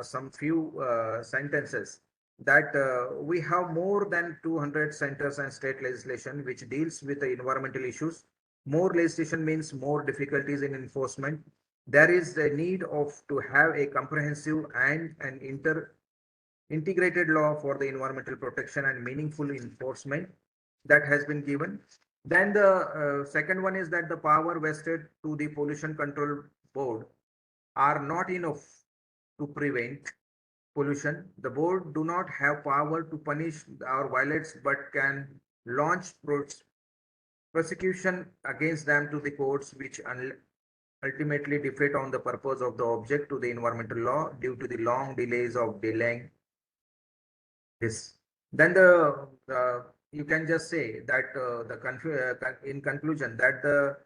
some few sentences that we have more than 200 centers and state legislation which deals with the environmental issues. More legislation means more difficulties in enforcement. There is a need to have a comprehensive and an integrated law for the environmental protection and meaningful enforcement that has been given. Then the second one is that the power vested to the Pollution Control Board are not enough to prevent pollution. The board do not have power to punish or violates, but can launch prosecution against them to the courts, which ultimately defeat on the purpose of the object to the environmental law due to the long delays of delaying this. Then you can just say that in conclusion that the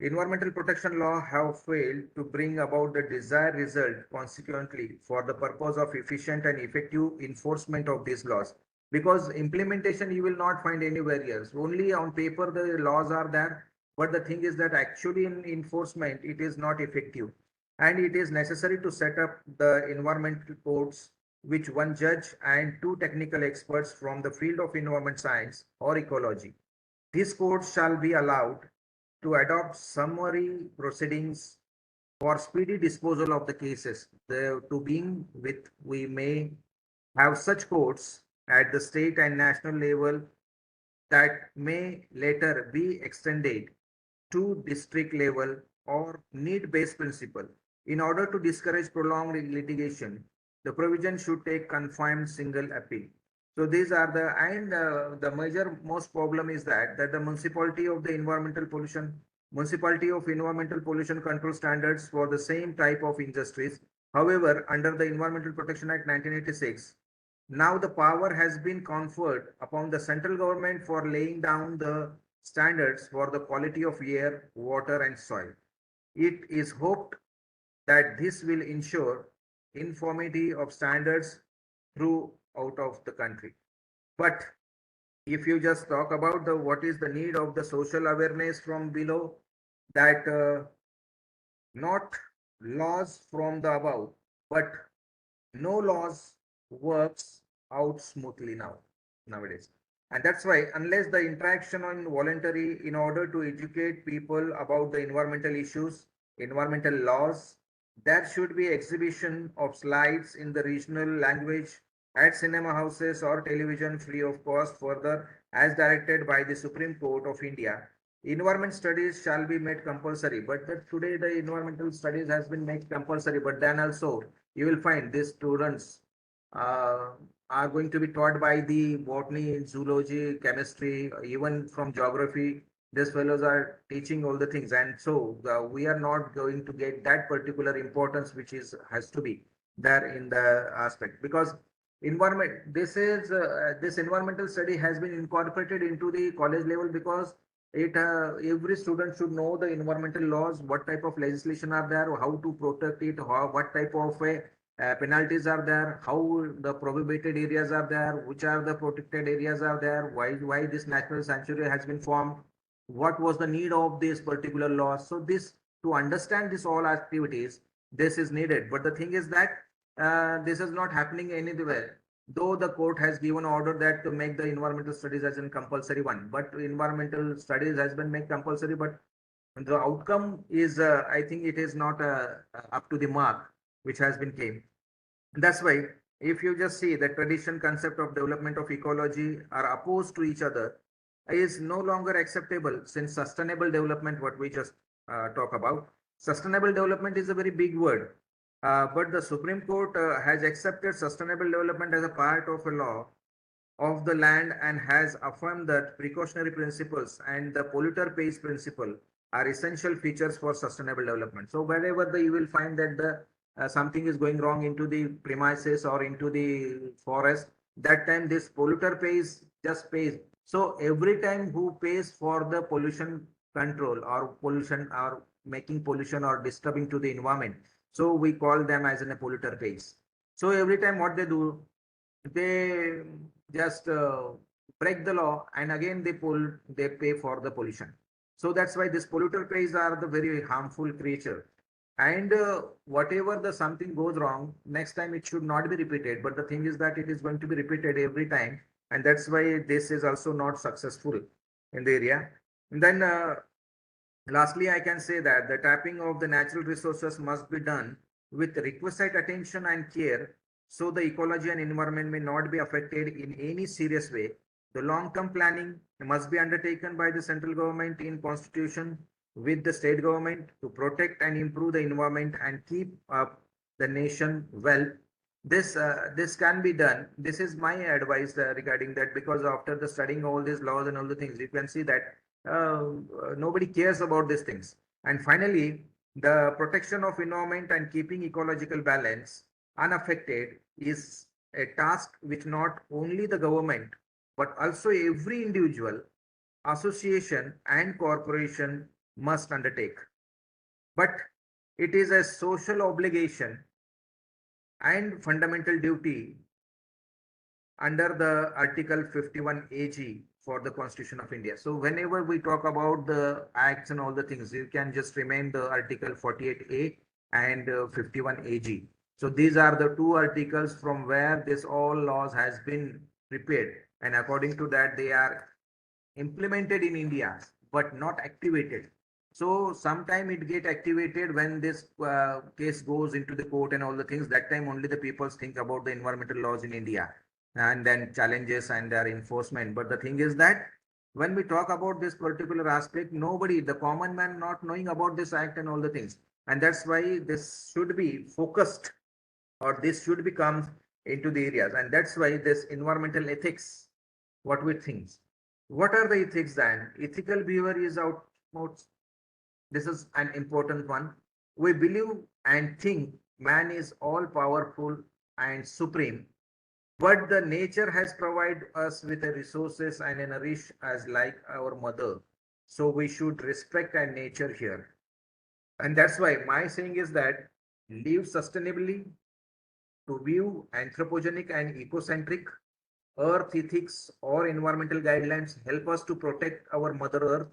environmental protection law have failed to bring about the desired result. Consequently, for the purpose of efficient and effective enforcement of these laws, because implementation you will not find anywhere else. Only on paper the laws are there, but the thing is that actually in enforcement it is not effective, and it is necessary to set up the environmental courts, which one judge and two technical experts from the field of environment science or ecology. These courts shall be allowed to adopt summary proceedings for speedy disposal of the cases. To being with, we may have such courts at the state and national level that may later be extended to district level or need-based principle. In order to discourage prolonged litigation, the provision should take confined single appeal. So these are the major most problem is that the municipality of environmental pollution control standards for the same type of industries. However, under the Environmental Protection Act 1986, now the power has been conferred upon the central government for laying down the standards for the quality of air, water, and soil. It is hoped that this will ensure uniformity of standards throughout of the country. But if you just talk about the what is the need of the social awareness from below, that not laws from the above, but no laws works out smoothly nowadays. And that's why unless the interaction on voluntary in order to educate people about the environmental issues, environmental laws, there should be exhibition of slides in the regional language at cinema houses or television free of cost. Further, as directed by the Supreme Court of India, environment studies shall be made compulsory. But today the environmental studies has been made compulsory, but then also you will find these students uh, are going to be taught by the botany, zoology, chemistry, even from geography. These fellows are teaching all the things, and so we are not going to get that particular importance which is has to be there in the aspect, because environment. This environmental study has been incorporated into the college level, because it every student should know the environmental laws, what type of legislation are there, how to protect it, what type of penalties are there, how the prohibited areas are there, which are the protected areas are there, why this national sanctuary has been formed, what was the need of this particular law. So this, to understand this all activities, this is needed. But the thing is that this is not happening anywhere. Though the court has given order that to make the environmental studies as a compulsory one, but environmental studies has been made compulsory, but the outcome is, I think it is not up to the mark which has been came. That's why if you just see the tradition concept of development of ecology are opposed to each other is no longer acceptable, since sustainable development, what we just talk about, sustainable development is a very big word. But the Supreme Court has accepted sustainable development as a part of a law of the land and has affirmed that precautionary principles and the polluter pays principle are essential features for sustainable development. So wherever you will find that the something is going wrong into the premises or into the forest, that time this polluter pays just pays. So every time who pays for the pollution control or pollution or making pollution or disturbing to the environment, so we call them as a polluter pays. So every time what they do, they just break the law, and again they pay for the pollution. So that's why this polluter pays are the very harmful creature. And whatever the something goes wrong, next time it should not be repeated. But the thing is that it is going to be repeated every time, and that's why this is also not successful in the area. And then lastly, I can say that the tapping of the natural resources must be done with requisite attention and care, so the ecology and environment may not be affected in any serious way. The long-term planning must be undertaken by the central government in constitution with the state government to protect and improve the environment and keep up the nation well. This can be done. This is my advice regarding that, because after the studying all these laws and all the things, you can see that nobody cares about these things. And finally, the protection of environment and keeping ecological balance unaffected is a task which not only the government but also every individual, association and corporation must undertake. But it is a social obligation and fundamental duty under the Article 51 AG for the Constitution of India. So whenever we talk about the acts and all the things, you can just remain the Article 48A and 51 AG. So these are the two articles from where this all laws has been prepared, and according to that they are implemented in India but not activated. So sometime it get activated when this case goes into the court and all the things. That time only the people think about the environmental laws in India and then challenges and their enforcement. But the thing is that when we talk about this particular aspect, nobody, the common man, not knowing about this act and all the things. And that's why this should be focused, or this should become into the areas. And that's why this environmental ethics, what we think. What are the ethics then? Ethical behavior is outmost. This is an important one. We believe and think man is all powerful and supreme, but the nature has provided us with the resources and a nourish as like our mother. So we should respect our nature here. And that's why my saying is that live sustainably, to view anthropogenic and ecocentric earth ethics or environmental guidelines help us to protect our mother earth,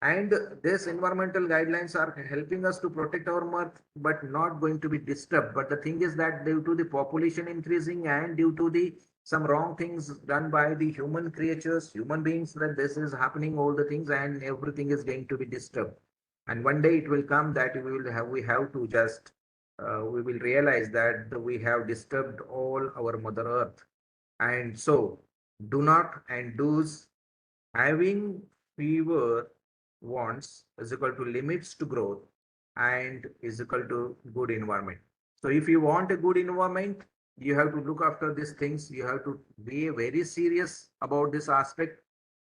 and these environmental guidelines are helping us to protect our earth but not going to be disturbed. But the thing is that due to the population increasing and due to the some wrong things done by the human creatures, human beings, that this is happening, all the things, and everything is going to be disturbed. And one day it will come that we have to just we will realize that we have disturbed all our mother earth. And so do not and do's, having fewer wants is equal to limits to growth and is equal to good environment. So if you want a good environment, you have to look after these things. You have to be very serious about this aspect.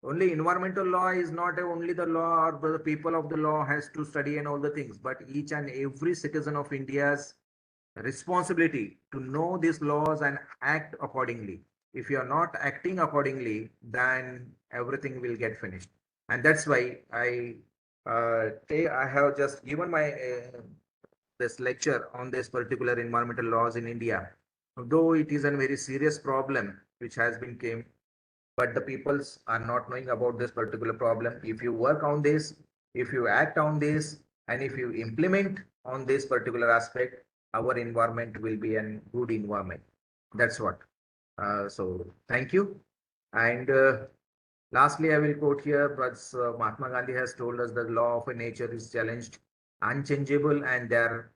Only environmental law is not only the law or the people of the law has to study and all the things, but each and every citizen of India's responsibility to know these laws and act accordingly. If you are not acting accordingly, then everything will get finished. And that's why I have just given my this lecture on this particular environmental laws in India. Though it is a very serious problem which has been came, but the peoples are not knowing about this particular problem. If you work on this, if you act on this, and if you implement on this particular aspect, our environment will be a good environment. That's what. So thank you. And lastly, I will quote here, but Mahatma Gandhi has told us the law of nature is challenged, unchangeable, and there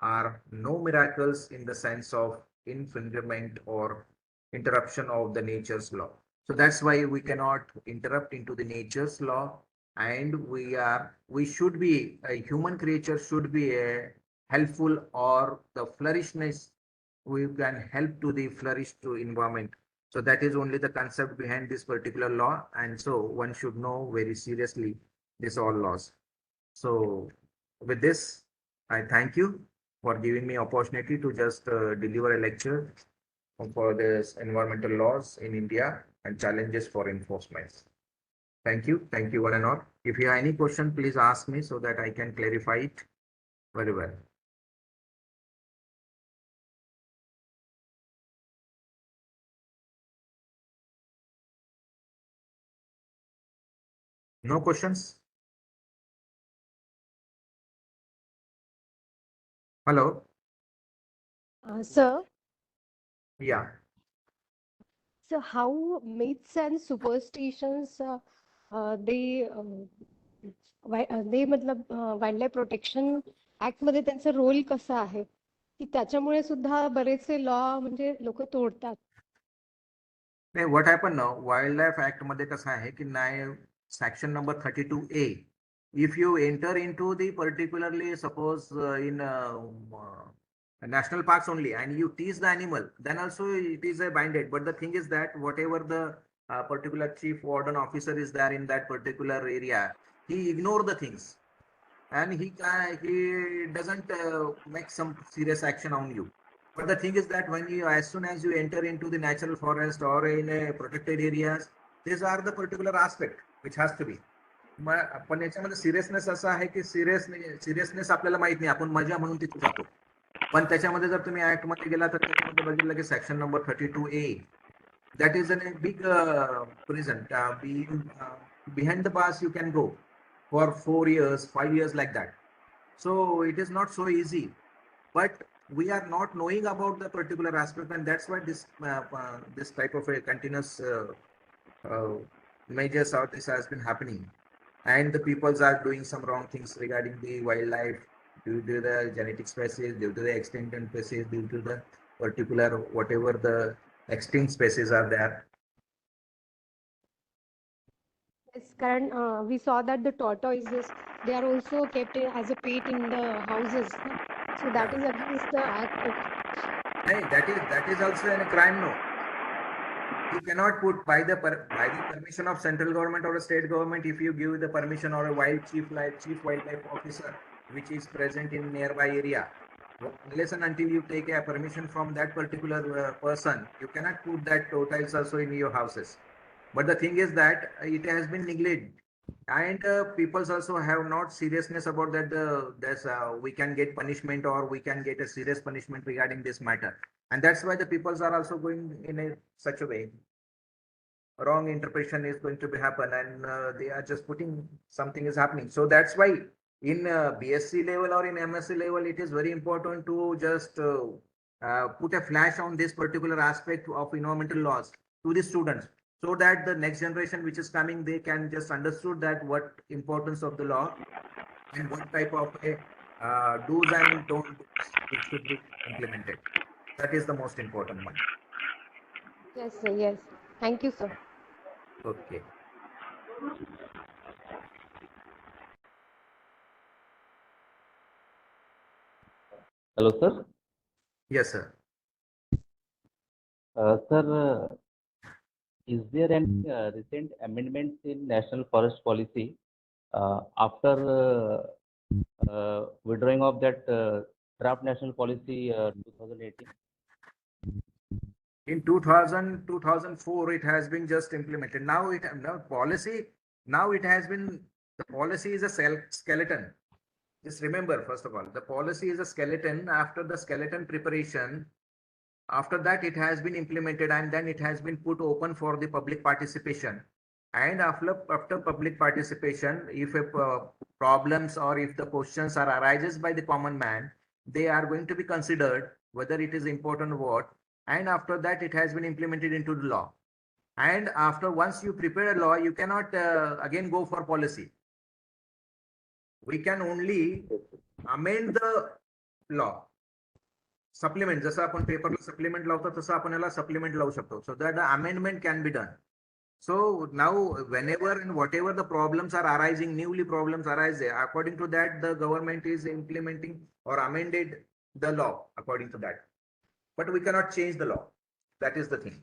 are no miracles in the sense of infringement or interruption of the nature's law. So that's why we cannot interrupt into the nature's law, and we should be a human creature should be a helpful or the flourishness, we can help to the flourish to environment. So that is only the concept behind this particular law, and so one should know very seriously this all laws. So with this, I thank you for giving me opportunity to just deliver a lecture for this environmental laws in India and challenges for enforcement. Thank you one and all. If you have any question, please ask me so that I can clarify it very well. No questions? Hello? Sir, Yeah. so how myths and superstitions they मतलब wildlife protection act मध्ये त्यांचा role कसा आहे की त्याच्यामुळे सुद्धा बरेचसे law म्हणजे लोक तोडतात. नाही, what happened now, Wildlife Act मध्ये कसं आहे की नाही, section number 32A, if you enter into the particularly suppose in national parks only and you tease the animal, then also it is a binded. But the thing is that whatever the particular chief warden officer is there in that particular area, he ignore the things and he doesn't make some serious action on you. But the thing is that when you, as soon as you enter into the natural forest or in a protected areas, these are the particular aspect which has to be. पण याच्यामध्ये seriousness असा आहे की seriousness आपल्याला माहित नाही, आपण मजा म्हणून तिथे जातो. पण त्याच्यामध्ये जर तुम्ही ऍक्ट मध्ये गेला तर त्याच्यामध्ये बघितलं की section number 32A, that is a big prison. Behind the bars you can go for 4 years, 5 years like that. So it is not so easy. But we are not knowing about the particular aspect, and that's why this type of a continuous measures or this has been happening. and the peoples are doing some wrong things regarding the wildlife due to the genetic species, due to the extinct species, due to the particular whatever the extinct species are there. Yes, Karan, we saw that the tortoises, they are also kept as a pet in the houses. No? So that Yeah. is against the act of. Hey, that is also a crime, no? You cannot put by the permission of central government or a state government. If you give the permission or a chief wildlife officer which is present in nearby area, unless and until you take a permission from that particular person, you cannot put that tortoise also in your houses. But the thing is that it has been neglected, and people also have not seriousness about that. We can get punishment or we can get a serious punishment regarding this matter, and that's why the peoples are also going in a such a way. Wrong interpretation is going to be happen, and they are just putting something is happening. So that's why in BSc level or in MSc level, it is very important to just put a flash on this particular aspect of environmental laws to the students, so that the next generation which is coming, they can just understood that what importance of the law and what type of do's and don't which should be implemented. That is the most important one. Yes, sir, yes. Thank you, sir. Okay. Hello, sir. Yes, sir. Sir, is there any recent amendments in National Forest Policy after withdrawing of that draft National Policy 2018? In 2004 it has been just implemented. Now it has been, the policy is a skeleton. Just remember, first of all, the policy is a skeleton. After the skeleton preparation, after that it has been implemented, and then it has been put open for the public participation. And after public participation, if problems or if the questions are arises by the common man, they are going to be considered whether it is important or what. And after that, it has been implemented into the law. And after once you prepare a law, you cannot again go for policy. We can only amend the law. Supplement, जसं आपण पेपरला supplement लावतो तसं आपण याला supplement लावू शकतो. So that the amendment can be done. So now whenever and whatever the problems are arising, newly problems arise, according to that, the government is implementing or amended the law according to that. But we cannot change the law. That is the thing.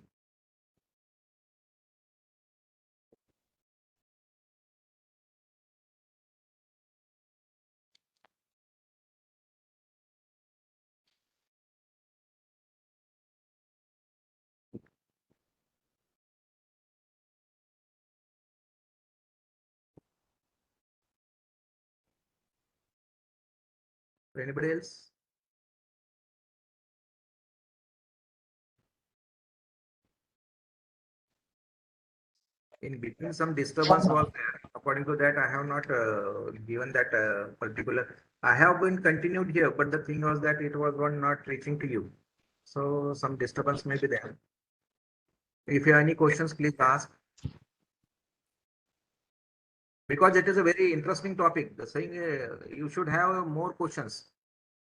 Anybody else? In between, some disturbance was there. According to that, I have not given that particular. I have been continued here, but the thing was that it was one not reaching to you. So some disturbance may be there. If you have any questions, please ask. Because it is a very interesting topic. The saying you should have more questions.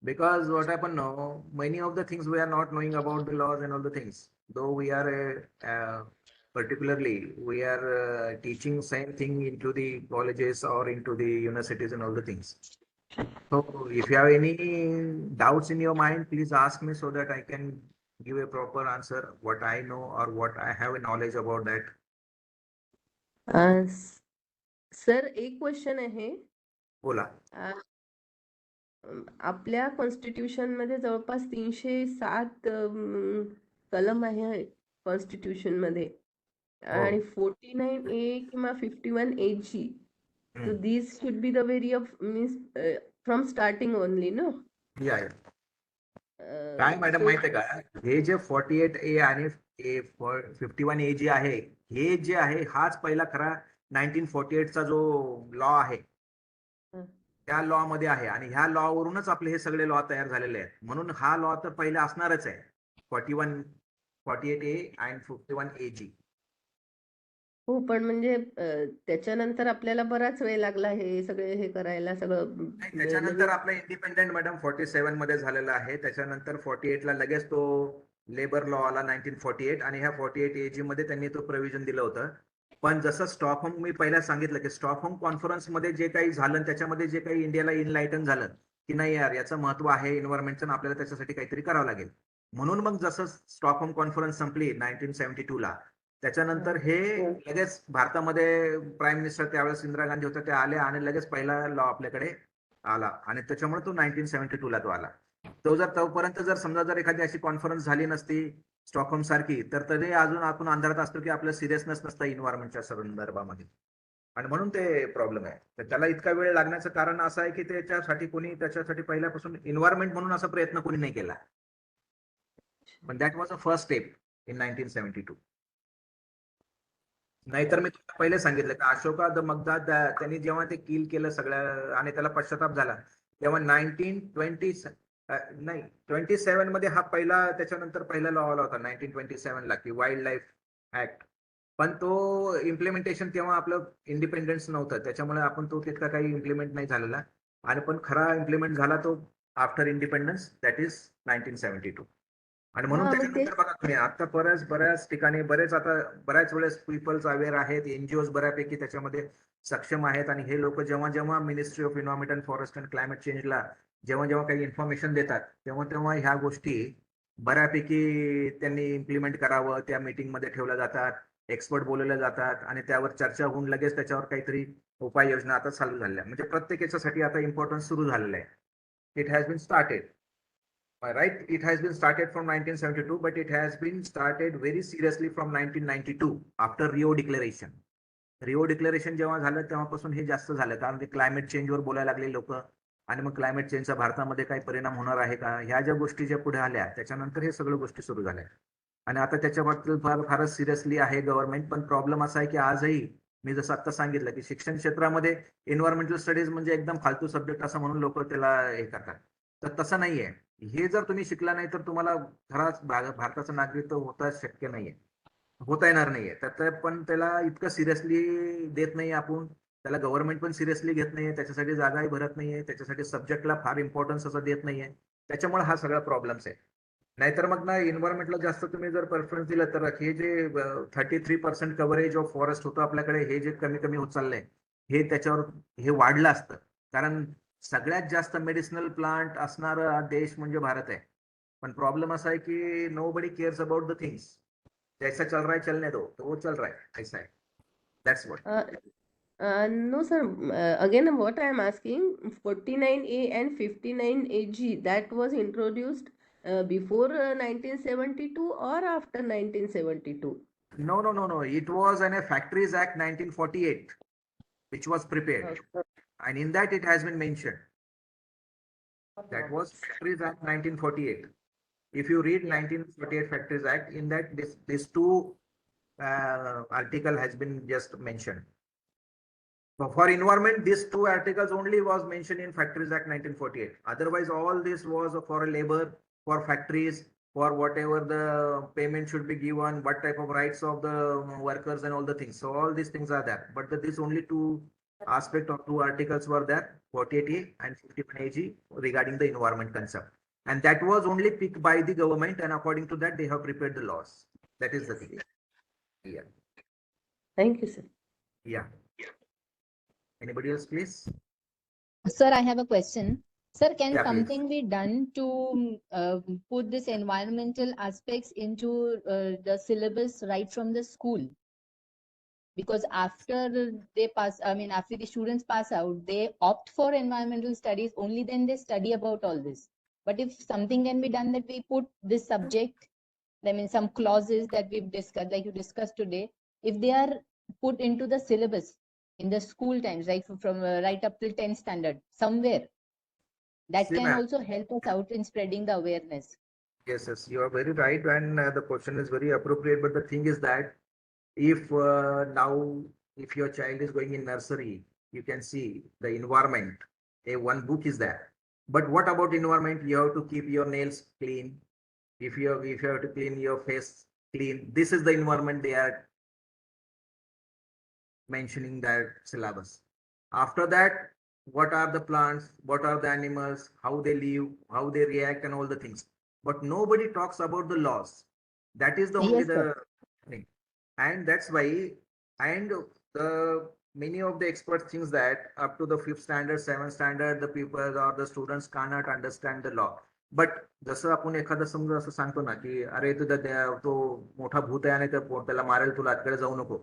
Because what happened now, many of the things we are not knowing about the laws and all the things. Though we are particularly we are teaching same thing into the colleges or into the universities and all the things. So if you have any doubts in your mind, please ask me so that I can give a proper answer what I know or what I have a knowledge about that. Sir एक question आहे बोला. आपल्या constitution मध्ये जवळपास 307 कलम आहे constitution मध्ये आणि 49A किंवा 51AG. So these should be the very of means from starting only, no? Yeah. काय मॅडम माहिती आहे का, हे जे 48A आणि 51A जे आहे, हे जे आहे हाच पहिला खरा 1948 चा जो लॉ आहे त्या लॉ मध्ये आहे, आणि ह्या लॉ वरूनच आपले हे सगळे लॉ तयार झालेले आहेत. म्हणून हा लॉ तर पहिले असणारच आहे 48A आणि 51AG. हो, पण म्हणजे त्याच्यानंतर आपल्याला बराच वेळ लागला हे सगळे हे करायला सगळं त्याच्यानंतर नवीन. आपला इंडिपेंडेंट मॅडम 47 मध्ये झालेला आहे. त्याच्यानंतर 48 ला लगेच तो लेबर लॉ आला 1948 आणि ह्या 48 एजी मध्ये त्यांनी तो प्रोव्हिजन दिलं होतं. पण जसं स्टॉकहोम मी पहिला सांगितलं की स्टॉकहोम कॉन्फरन्स मध्ये जे काही झालं त्याच्यामध्ये जे काही इंडियाला इनलाइटन झालं की नाही यार याचं महत्व आहे एन्व्हायरमेंटचं आपल्याला त्याच्यासाठी काहीतरी करावं लागेल. म्हणून मग जसं स्टॉकहोम कॉन्फरन्स संपली 1972 ला त्याच्यानंतर हे लगेच भारतामध्ये प्राईम मिनिस्टर त्यावेळेस इंदिरा गांधी होत्या त्या आल्या आणि लगेच पहिला लॉ आपल्याकडे आला आणि त्याच्यामुळे तो 1972 ला तो आला. तो जर तोपर्यंत जर समजा जर एखादी अशी कॉन्फरन्स झाली नसती स्टॉकहोम सारखी तर तरी अजून आपण अंधारात असतो की आपलं सिरियसनेस नसतं इन्व्हायरमेंटच्या संदर्भामध्ये आणि म्हणून ते प्रॉब्लेम आहे. तर त्याला इतका वेळ लागण्याचं कारण असं आहे की त्याच्यासाठी पहिल्यापासून इन्व्हायरमेंट म्हणून असा प्रयत्न कोणी नाही केला. पण that was a first step in 1972. नाहीतर मी तुम्हाला पहिले सांगितलं की अशोका द मगदाद त्यांनी जेव्हा ते किल केलं सगळ्या आणि त्याला पश्चाताप झाला तेव्हा 1927 मध्ये हा त्याच्यानंतर पहिला लॉ आला होता 1927 ला की वाईल्ड लाईफ ऍक्ट. पण तो इम्प्लिमेंटेशन तेव्हा आपलं इंडिपेंडन्स नव्हतं त्याच्यामुळे आपण तो तितका काही इम्प्लिमेंट नाही झालेला आणि पण खरा इम्प्लिमेंट झाला तो आफ्टर इंडिपेंडन्स दॅट इज 1972. आणि म्हणून हा, मग त्याच्यानंतर बघा तुम्ही आता बऱ्याच ठिकाणी बऱ्याच वेळेस पीपल्स अवेअर आहेत एनजीओज बऱ्यापैकी त्याच्यामध्ये सक्षम आहेत आणि हे लोक जेव्हा जेव्हा ministry of environment and forest and climate चेंजला जेव्हा काही इन्फॉर्मेशन देतात तेव्हा ह्या गोष्टी बऱ्यापैकी त्यांनी इम्प्लिमेंट करावं त्या मीटिंगमध्ये ठेवल्या जातात एक्सपर्ट बोलवले जातात आणि त्यावर चर्चा होऊन लगेच त्याच्यावर काहीतरी उपाययोजना आता चालू झाल्या म्हणजे प्रत्येक याच्यासाठी आता इम्पॉर्टन्स सुरू झालेलं आहे. It has been started. Right, it has been started from 1972, but it has been started very seriously from 1992 after Rio Declaration. Rio declaration जेव्हा झालं तेव्हापासून हे जास्त झालं कारण ते क्लायमेट चेंजवर बोलायला लागले लोक आणि मग क्लायमेट चेंजचा भारतामध्ये काही परिणाम होणार आहे का ह्या ज्या गोष्टी ज्या पुढे आल्या त्याच्यानंतर हे सगळ्या गोष्टी सुरू झाल्या आणि आता त्याच्याबद्दल फारच सिरियसली आहे गव्हर्नमेंट. पण प्रॉब्लेम असा आहे की आजही मी जसं आता सांगितलं की शिक्षण क्षेत्रामध्ये एन्व्हायरमेंटल स्टडीज म्हणजे एकदम फालतू सब्जेक्ट असं म्हणून लोक त्याला हे करतात. तर तसं नाहीये. हे जर तुम्ही शिकला नाही तर तुम्हाला खराच भारताचं नागरिकत्व होता शक्य नाहीये होता येणार नाहीये. तर पण त्याला इतकं सिरियसली देत नाही आपण त्याला गव्हर्नमेंट पण सिरियसली घेत नाहीये त्याच्यासाठी जागाही भरत नाहीये त्याच्यासाठी सब्जेक्टला फार इम्पॉर्टन्स असं देत नाहीये त्याच्यामुळे हा सगळा प्रॉब्लेम्स आहे. नाहीतर मग ना एन्व्हायरमेंटला जास्त तुम्ही जर प्रेफरन्स दिलं तर हे जे 33% कव्हरेज ऑफ फॉरेस्ट होतं आपल्याकडे हे जे कमी होत चाललंय हे त्याच्यावर हे वाढलं असतं कारण सगळ्यात जास्त मेडिसिनल प्लांट असणारा देश म्हणजे भारत आहे. पण प्रॉब्लेम असा आहे की nobody cares about the things. जैसा चल रहा है चलने दो तो वो चल रहा है ऐसा है. That's what. No, sir. Again, what I am asking, 49A and 59AG, that was introduced before 1972 or after 1972? No. It was in a Factories Act 1948, which was prepared, and in that it has been mentioned. That was Factories Act 1948. If you read 1948 Factories Act, in that this two article has been just mentioned. For environment, these two articles only was mentioned in Factories Act 1948. Otherwise, all this was for labor, for factories, for whatever the payment should be given, what type of rights of the workers and all the things. So all these things are there. But these only two aspect of two articles were there, 48A and 51AG regarding the environment concept. And that was only picked by the government, and according to that, they have prepared the laws. That is the thing. Yeah. Thank you, sir. Yeah. Anybody else, please? Sir, I have a question. Sir, can Yeah, please. something be done to put this environmental aspects into the syllabus right from the school? Because after after the students pass out, they opt for environmental studies, only then they study about all this. But if something can be done that we put this subject, some clauses that we've discussed, like you discussed today, if they are put into the syllabus in the school times, right, from right up till 10th standard, somewhere, that See, can ma'am. also help us out in spreading the awareness. Yes, you are very right, and the question is very appropriate. But the thing is that if now, if your child is going in nursery, you can see the environment. One book is there. But what about environment? You have to keep your nails clean. If you have to clean your face clean, this is the environment they are mentioning that syllabus. After that, what are the plants, what are the animals, how they live, how they react, and all the things. But nobody talks about the laws. That is the only Yes, sir. the thing, and that's why. And the many of the experts think that up to the 5th standard, 7th standard, the people or the students cannot understand the law. But जसं आपण एखादं समजा असं सांगतो ना की अरे तो मोठा भूत आहे आणि त्याला मारेल, तुला तिकडे जाऊ नको.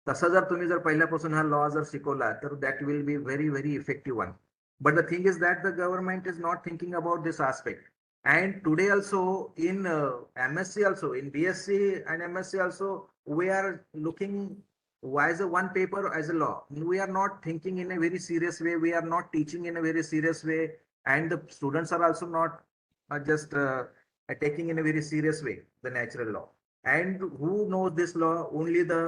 तसं जर तुम्ही जर पहिल्यापासून हा लॉ जर शिकवला तर that will be very very effective one. But the thing is that the government is not thinking about this aspect. And today also in MSc also, in BSc and MSc also, we are looking as a one paper as a law. We are not thinking in a very serious way. We are not teaching in a very serious way. And the students are also not just taking in a very serious way the natural law. And who knows this law? Only the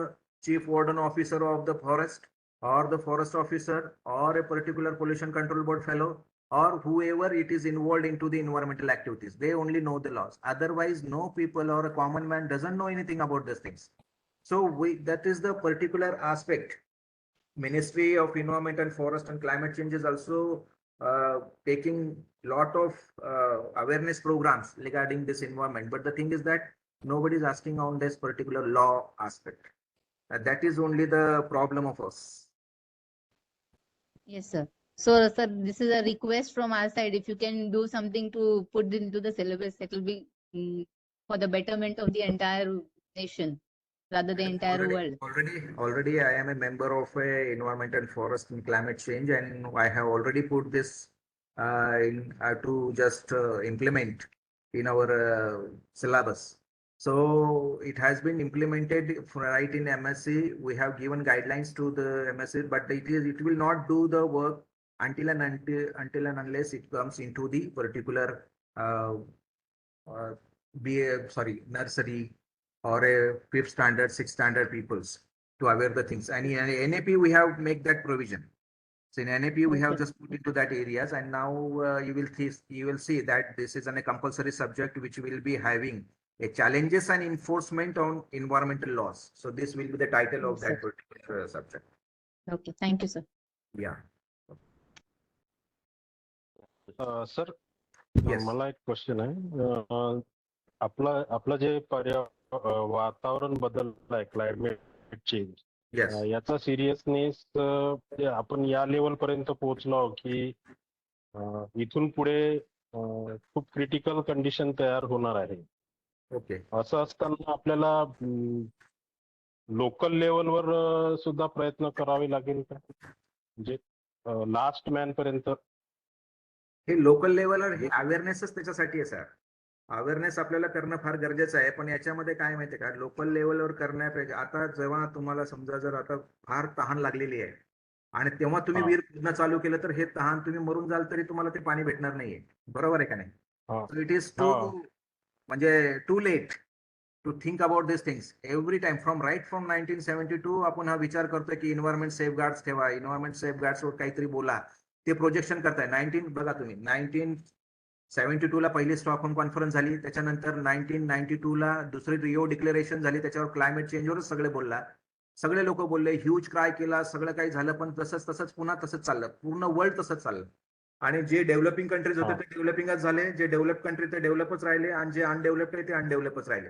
chief warden officer of the forest, or the forest officer, or a particular pollution control board fellow, or whoever it is involved into the environmental activities. They only know the laws. Otherwise, no people or a common man doesn't know anything about these things. So that is the particular aspect. Ministry of Environment and Forest and Climate Change is also taking lot of awareness programs regarding this environment. But the thing is that nobody is asking on this particular law aspect. That is only the problem of us. Yes, sir. So, sir, this is a request from our side. If you can do something to put into the syllabus, it will be for the betterment of the entire nation, rather the entire world. Already, I am a member of a Environment and Forest and Climate Change, and I have already put this to just implement in our syllabus. So it has been implemented right in MSc. We have given guidelines to the MSc, but it will not do the work until and unless it comes into the particular nursery or a 5th standard, 6th standard peoples to aware the things. And in NAP we have make that provision. So in NAP we have just put into that areas, and now you will see that this is a compulsory subject which will be having a challenges and enforcement on environmental laws. So this will be the title of that particular subject. Okay, thank you, sir. Yeah. Sir Yes. मला एक question आहे. आपलं जे वातावरण बदललंय, climate change, Yes. याचा seriousness आपण या level पर्यंत पोहोचलो की इथून पुढे खूप क्रिटिकल कंडिशन तयार होणार आहे. Okay. असं असताना आपल्याला लोकल लेवलवर सुद्धा प्रयत्न करावे लागेल का, म्हणजे लास्ट मॅन पर्यंत? हे लोकल लेवलवर हे अवेअरनेसच त्याच्यासाठी आहे सर. अवेअरनेस आपल्याला करणं फार गरजेचं आहे. पण याच्यामध्ये काय माहितीये का, लोकल लेवलवर करण्यापेक्षा आता जेव्हा तुम्हाला समजा जर आता फार तहान लागलेली आहे आणि तेव्हा तुम्ही विहीर खोदणं चालू केलं तर हे तहान तुम्ही मरून जाल तरी तुम्हाला ते पाणी भेटणार नाहीये. बरोबर आहे का नाही? सो इट इज म्हणजे too late to think about this things every time from 1972 आपण हा विचार करतोय की एन्व्हायरमेंट सेफगार्ड्स ठेवा, एन्व्हायरमेंट सेफगार्ड्सवर काहीतरी बोला. ते प्रोजेक्शन करताय. बघा तुम्ही 1972 ला पहिली स्टॉकहोम कॉन्फरन्स झाली, त्याच्यानंतर 1992 ला दुसरी रिओ डिक्लेरेशन झाली, त्याच्यावर क्लायमेट चेंजवरच सगळे लोक बोलले, ह्यूज क्राय केला, सगळं काही झालं. पण तसंच पुन्हा तसंच चाललं, पूर्ण वर्ल्ड तसंच चाललं. आणि जे डेव्हलपिंग कंट्रीज होते ते डेव्हलपिंगच झाले, जे डेव्हलप कंट्री ते डेव्हलपच राहिले, आणि जे अनडेव्हलप्ड आहे ते अनडेव्हलपच राहिले.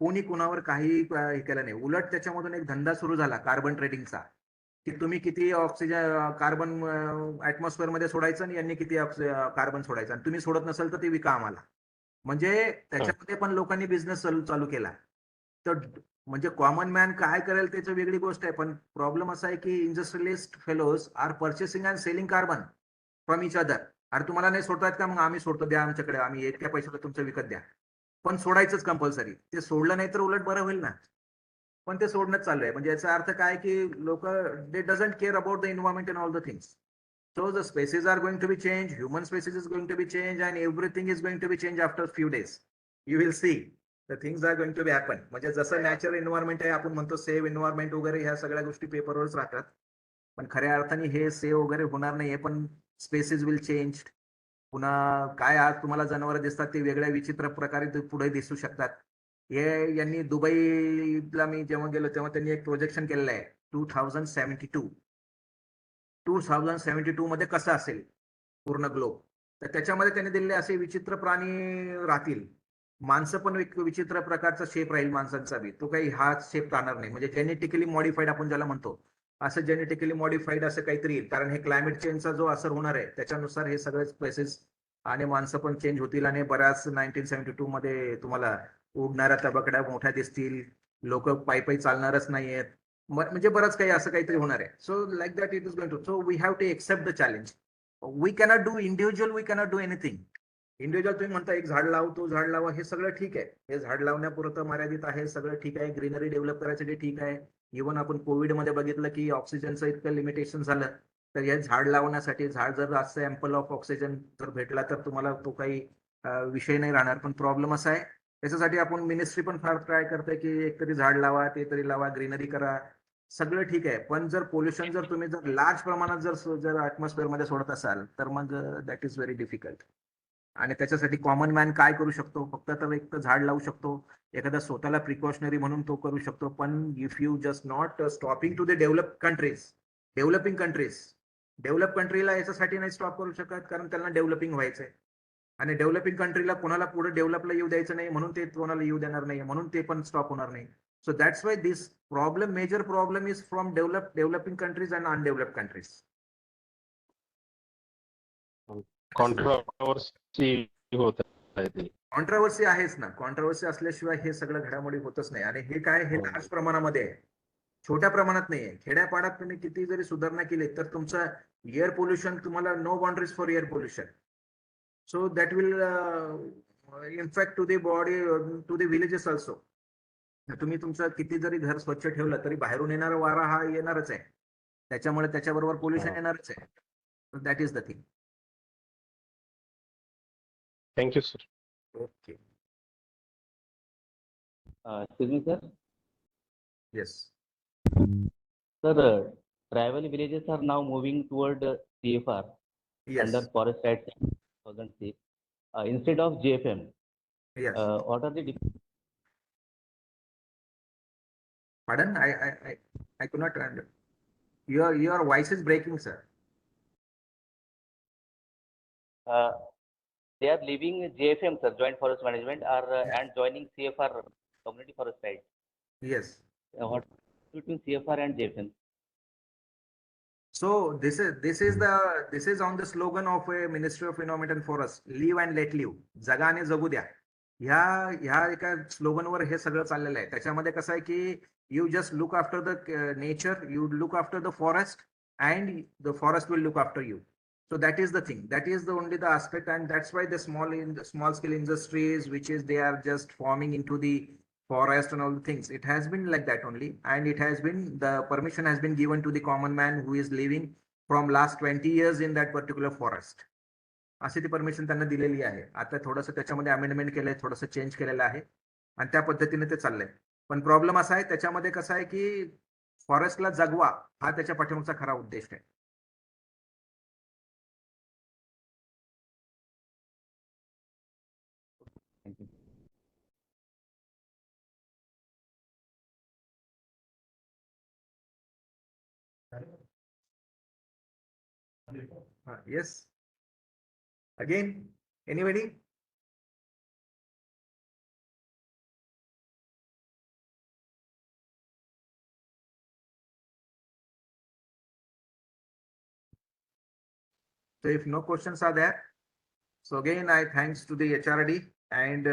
कोणी कुणावर काही हे केलं नाही. उलट त्याच्यामधून एक धंदा सुरू झाला कार्बन ट्रेडिंगचा, की तुम्ही किती ऑक्सिजन कार्बन ऍटमॉस्फिअर मध्ये सोडायचं आणि यांनी किती कार्बन सोडायचं, आणि तुम्ही सोडत नसेल तर ते विका आम्हाला. म्हणजे त्याच्यामध्ये पण लोकांनी बिझनेस चालू केला. तर म्हणजे कॉमन मॅन काय करेल त्याची वेगळी गोष्ट आहे. पण प्रॉब्लेम असा आहे की industrialist fellows are purchasing and selling carbon from each other. अरे तुम्हाला नाही सोडतायत का, मग आम्ही सोडतो, द्या आमच्याकडे, आम्ही इतक्या पैशाला तुमचं विकत द्या. पण सोडायचंच कंपल्सरी. ते सोडलं नाही तर उलट बरं होईल ना. पण ते सोडणंच चालू आहे. म्हणजे याचा अर्थ काय की लोक they doesn't care about the environment and all the things. So the species are going to be changed, human species is going to be changed, and everything is going to be changed after few days. You will see the things are going to be happen. म्हणजे जसं natural environment आहे, आपण म्हणतो save environment वगैरे, ह्या सगळ्या गोष्टी पेपरवरच राहतात. पण खऱ्या अर्थाने हे सेव्ह वगैरे होणार नाहीये. पण स्पेसिस विल चेंज. पुन्हा काय आज तुम्हाला जनावर दिसतात ते वेगळ्या विचित्र प्रकारे पुढे दिसू शकतात. हे यांनी दुबईला मी जेव्हा गेलो तेव्हा त्यांनी एक प्रोजेक्शन केलेलं आहे 2072. 2072 मध्ये कसं असेल पूर्ण ग्लोब, तर त्याच्यामध्ये त्यांनी दिलेले असे विचित्र प्राणी राहतील. माणसं पण एक विचित्र प्रकारचा शेप राहील माणसांचा बी, तो काही हा शेप राहणार नाही. म्हणजे जेनेटिकली मॉडिफाईड आपण ज्याला म्हणतो, असं जेनेटिकली मॉडिफाईड असं काहीतरी येईल. कारण हे क्लायमेट चेंजचा जो असर होणार आहे त्याच्यानुसार हे सगळे स्पेसिस आणि माणसं पण चेंज होतील. आणि बऱ्याच 1972 मध्ये तुम्हाला उडणाऱ्या तबकड्या मोठ्या दिसतील, लोक पायी चालणारच नाहीयेत, म्हणजे बरंच काही असं काहीतरी होणार आहे. So like that it is going to, so we have to accept the challenge. We cannot do individual, we cannot do anything. Individual तुम्ही म्हणता एक झाड लाव, तो झाड लावा, हे सगळं ठीक आहे, हे झाड लावण्यापुरतं मर्यादित आहे, सगळं ठीक आहे. ग्रीनरी डेव्हलप करायसाठी ठीक आहे. इव्हन आपण कोविडमध्ये बघितलं की ऑक्सिजनचं इतकं लिमिटेशन झालं, तर हे झाड लावण्यासाठी, झाड जर जास्त एम्पल ऑफ ऑक्सिजन जर भेटला तर तुम्हाला तो काही विषय नाही राहणार. पण प्रॉब्लेम असा आहे, त्याच्यासाठी आपण मिनिस्ट्री पण फार ट्राय करते की एक तरी झाड लावा, ते तरी लावा, ग्रीनरी करा, सगळं ठीक आहे. पण जर पोल्युशन जर तुम्ही जर लार्ज प्रमाणात जर ऍटमॉस्फिअर मध्ये सोडत असाल तर मग दॅट इज व्हेरी डिफिकल्ट. आणि त्याच्यासाठी कॉमन मॅन काय करू शकतो? फक्त तर एक तर झाड लावू शकतो, एखादा स्वतःला प्रिकॉशनरी म्हणून तो करू शकतो. पण if you just not stopping to the developing कंट्रीला याच्यासाठी नाही स्टॉप करू शकत, कारण त्यांना डेव्हलपिंग व्हायचंय. आणि डेव्हलपिंग कंट्रीला कोणाला पुढे डेव्हलपला येऊ द्यायचं नाही, म्हणून ते कोणाला येऊ देणार नाही, म्हणून ते पण स्टॉप होणार नाही. So that's why this major problem is from developing countries and undeveloped countries. Controversy होत आहे ते. कॉन्ट्रोवर्सी आहेच ना, कॉन्ट्रोवर्सी असल्याशिवाय हे सगळं घडामोडी होतच नाही. आणि हे काय, हे लार्ज प्रमाणामध्ये आहे, छोट्या प्रमाणात नाही आहे. खेड्यापाड्यात तुम्ही किती जरी सुधारणा केली तर तुमचं एअर पोल्युशन, तुम्हाला no boundaries for air pollution. So that will in fact to the body, to the villages also. तुम्ही तुमचं किती जरी घर स्वच्छ ठेवलं तरी बाहेरून येणारा वारा हा येणारच आहे, त्याच्यामुळे त्याच्याबरोबर पोल्युशन येणारच आहे. That is the thing. Thank you sir. Okay. Excuse me, sir. Yes. Sir, tribal villages are now moving toward CFR Yes. under Forest Act 2006 instead of JFM. Yes. What are the Pardon? I could not understand. Your voice is breaking, sir. They are leaving JFM, sir, Joint Forest Management, and joining CFR, Community Forest Rights. Yes. What between CFR and JFM? So this is on the slogan of a Ministry of Environment and Forest, live and let live, जगा आणि जगू द्या. ह्या एका स्लोगनवर हे सगळं चाललेलं आहे. त्याच्यामध्ये कसं आहे की you just look after the nature, you look after the forest, and the forest will look after you. So that is the thing, that is the only the aspect. And that's why the small scale industries, which is they are just forming into the forest and all the things, it has been like that only. And it has been, the permission has been given to the common man who is living from last 20 years in that particular forest. अशी ती permission त्यांना दिलेली आहे. आता थोडंसं त्याच्यामध्ये amendment केलंय, थोडंसं चेंज केलेलं आहे आणि त्या पद्धतीने ते चाललंय. पण प्रॉब्लेम असा आहे त्याच्यामध्ये कसं आहे की फॉरेस्टला जगवा हा त्याच्या पाठीमागचा खरा उद्देश आहे. Yes. Again, anybody? So if no questions are there, so again I thanks to the HRD and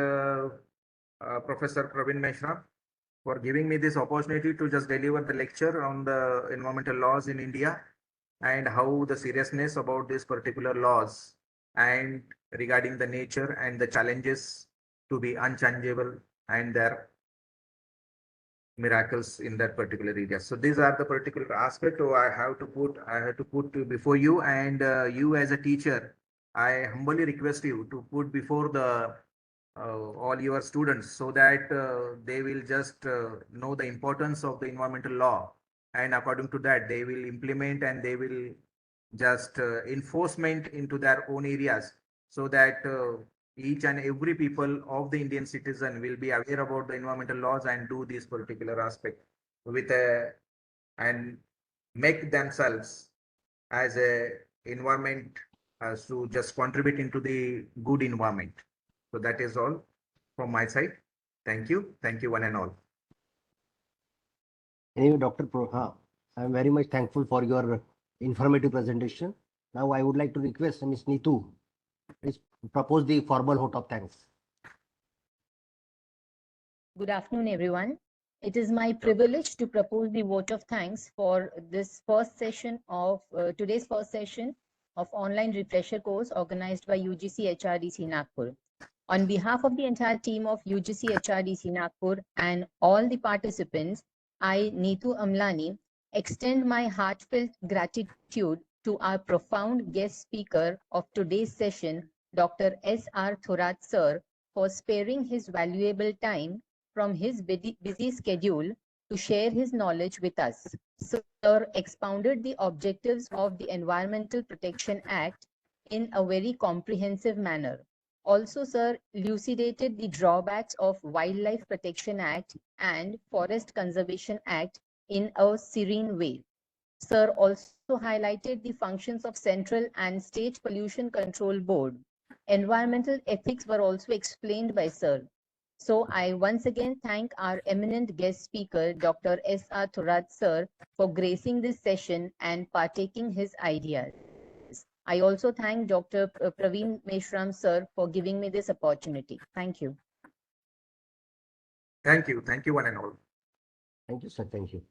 Professor Praveen Mishra for giving me this opportunity to just deliver the lecture on the environmental laws in India and how the seriousness about these particular laws and regarding the nature and the challenges to be unchangeable and their miracles in that particular area. So these are the particular aspects I have to put before you, and you as a teacher, I humbly request you to put before the all your students so that they will just know the importance of the environmental law, and according to that they will implement and they will just enforcement into their own areas, so that each and every people of the Indian citizen will be aware about the environmental laws and do this particular aspect with a and make themselves as a environment as to just contribute into the good environment. So that is all from my side. Thank you one and all. Anyway, I am very much thankful for your informative presentation. Now I would like to request Ms. Neetu, please propose the formal vote of thanks. Good afternoon, everyone. It is my privilege to propose the vote of thanks for this first session of today's first session of online refresher course organized by UGC HRDC Nagpur. On behalf of the entire team of UGC HRDC Nagpur and all the participants, I, Neetu Amlani, extend my heartfelt gratitude to our profound guest speaker of today's session, Dr. S.R. Thorat sir, for sparing his valuable time from his busy schedule to share his knowledge with us. Sir expounded the objectives of the Environmental Protection Act in a very comprehensive manner. Also, sir elucidated the drawbacks of Wildlife Protection Act and Forest Conservation Act in a serene way. Sir also highlighted the functions of Central and State Pollution Control Board. Environmental ethics were also explained by Sir. So I once again thank our eminent guest speaker, Dr. S.R. Thorat sir, for gracing this session and partaking his ideas. I also thank Dr. Praveen Meshram sir for giving me this opportunity. Thank you. Thank you one and all. Thank you, sir. Thank you.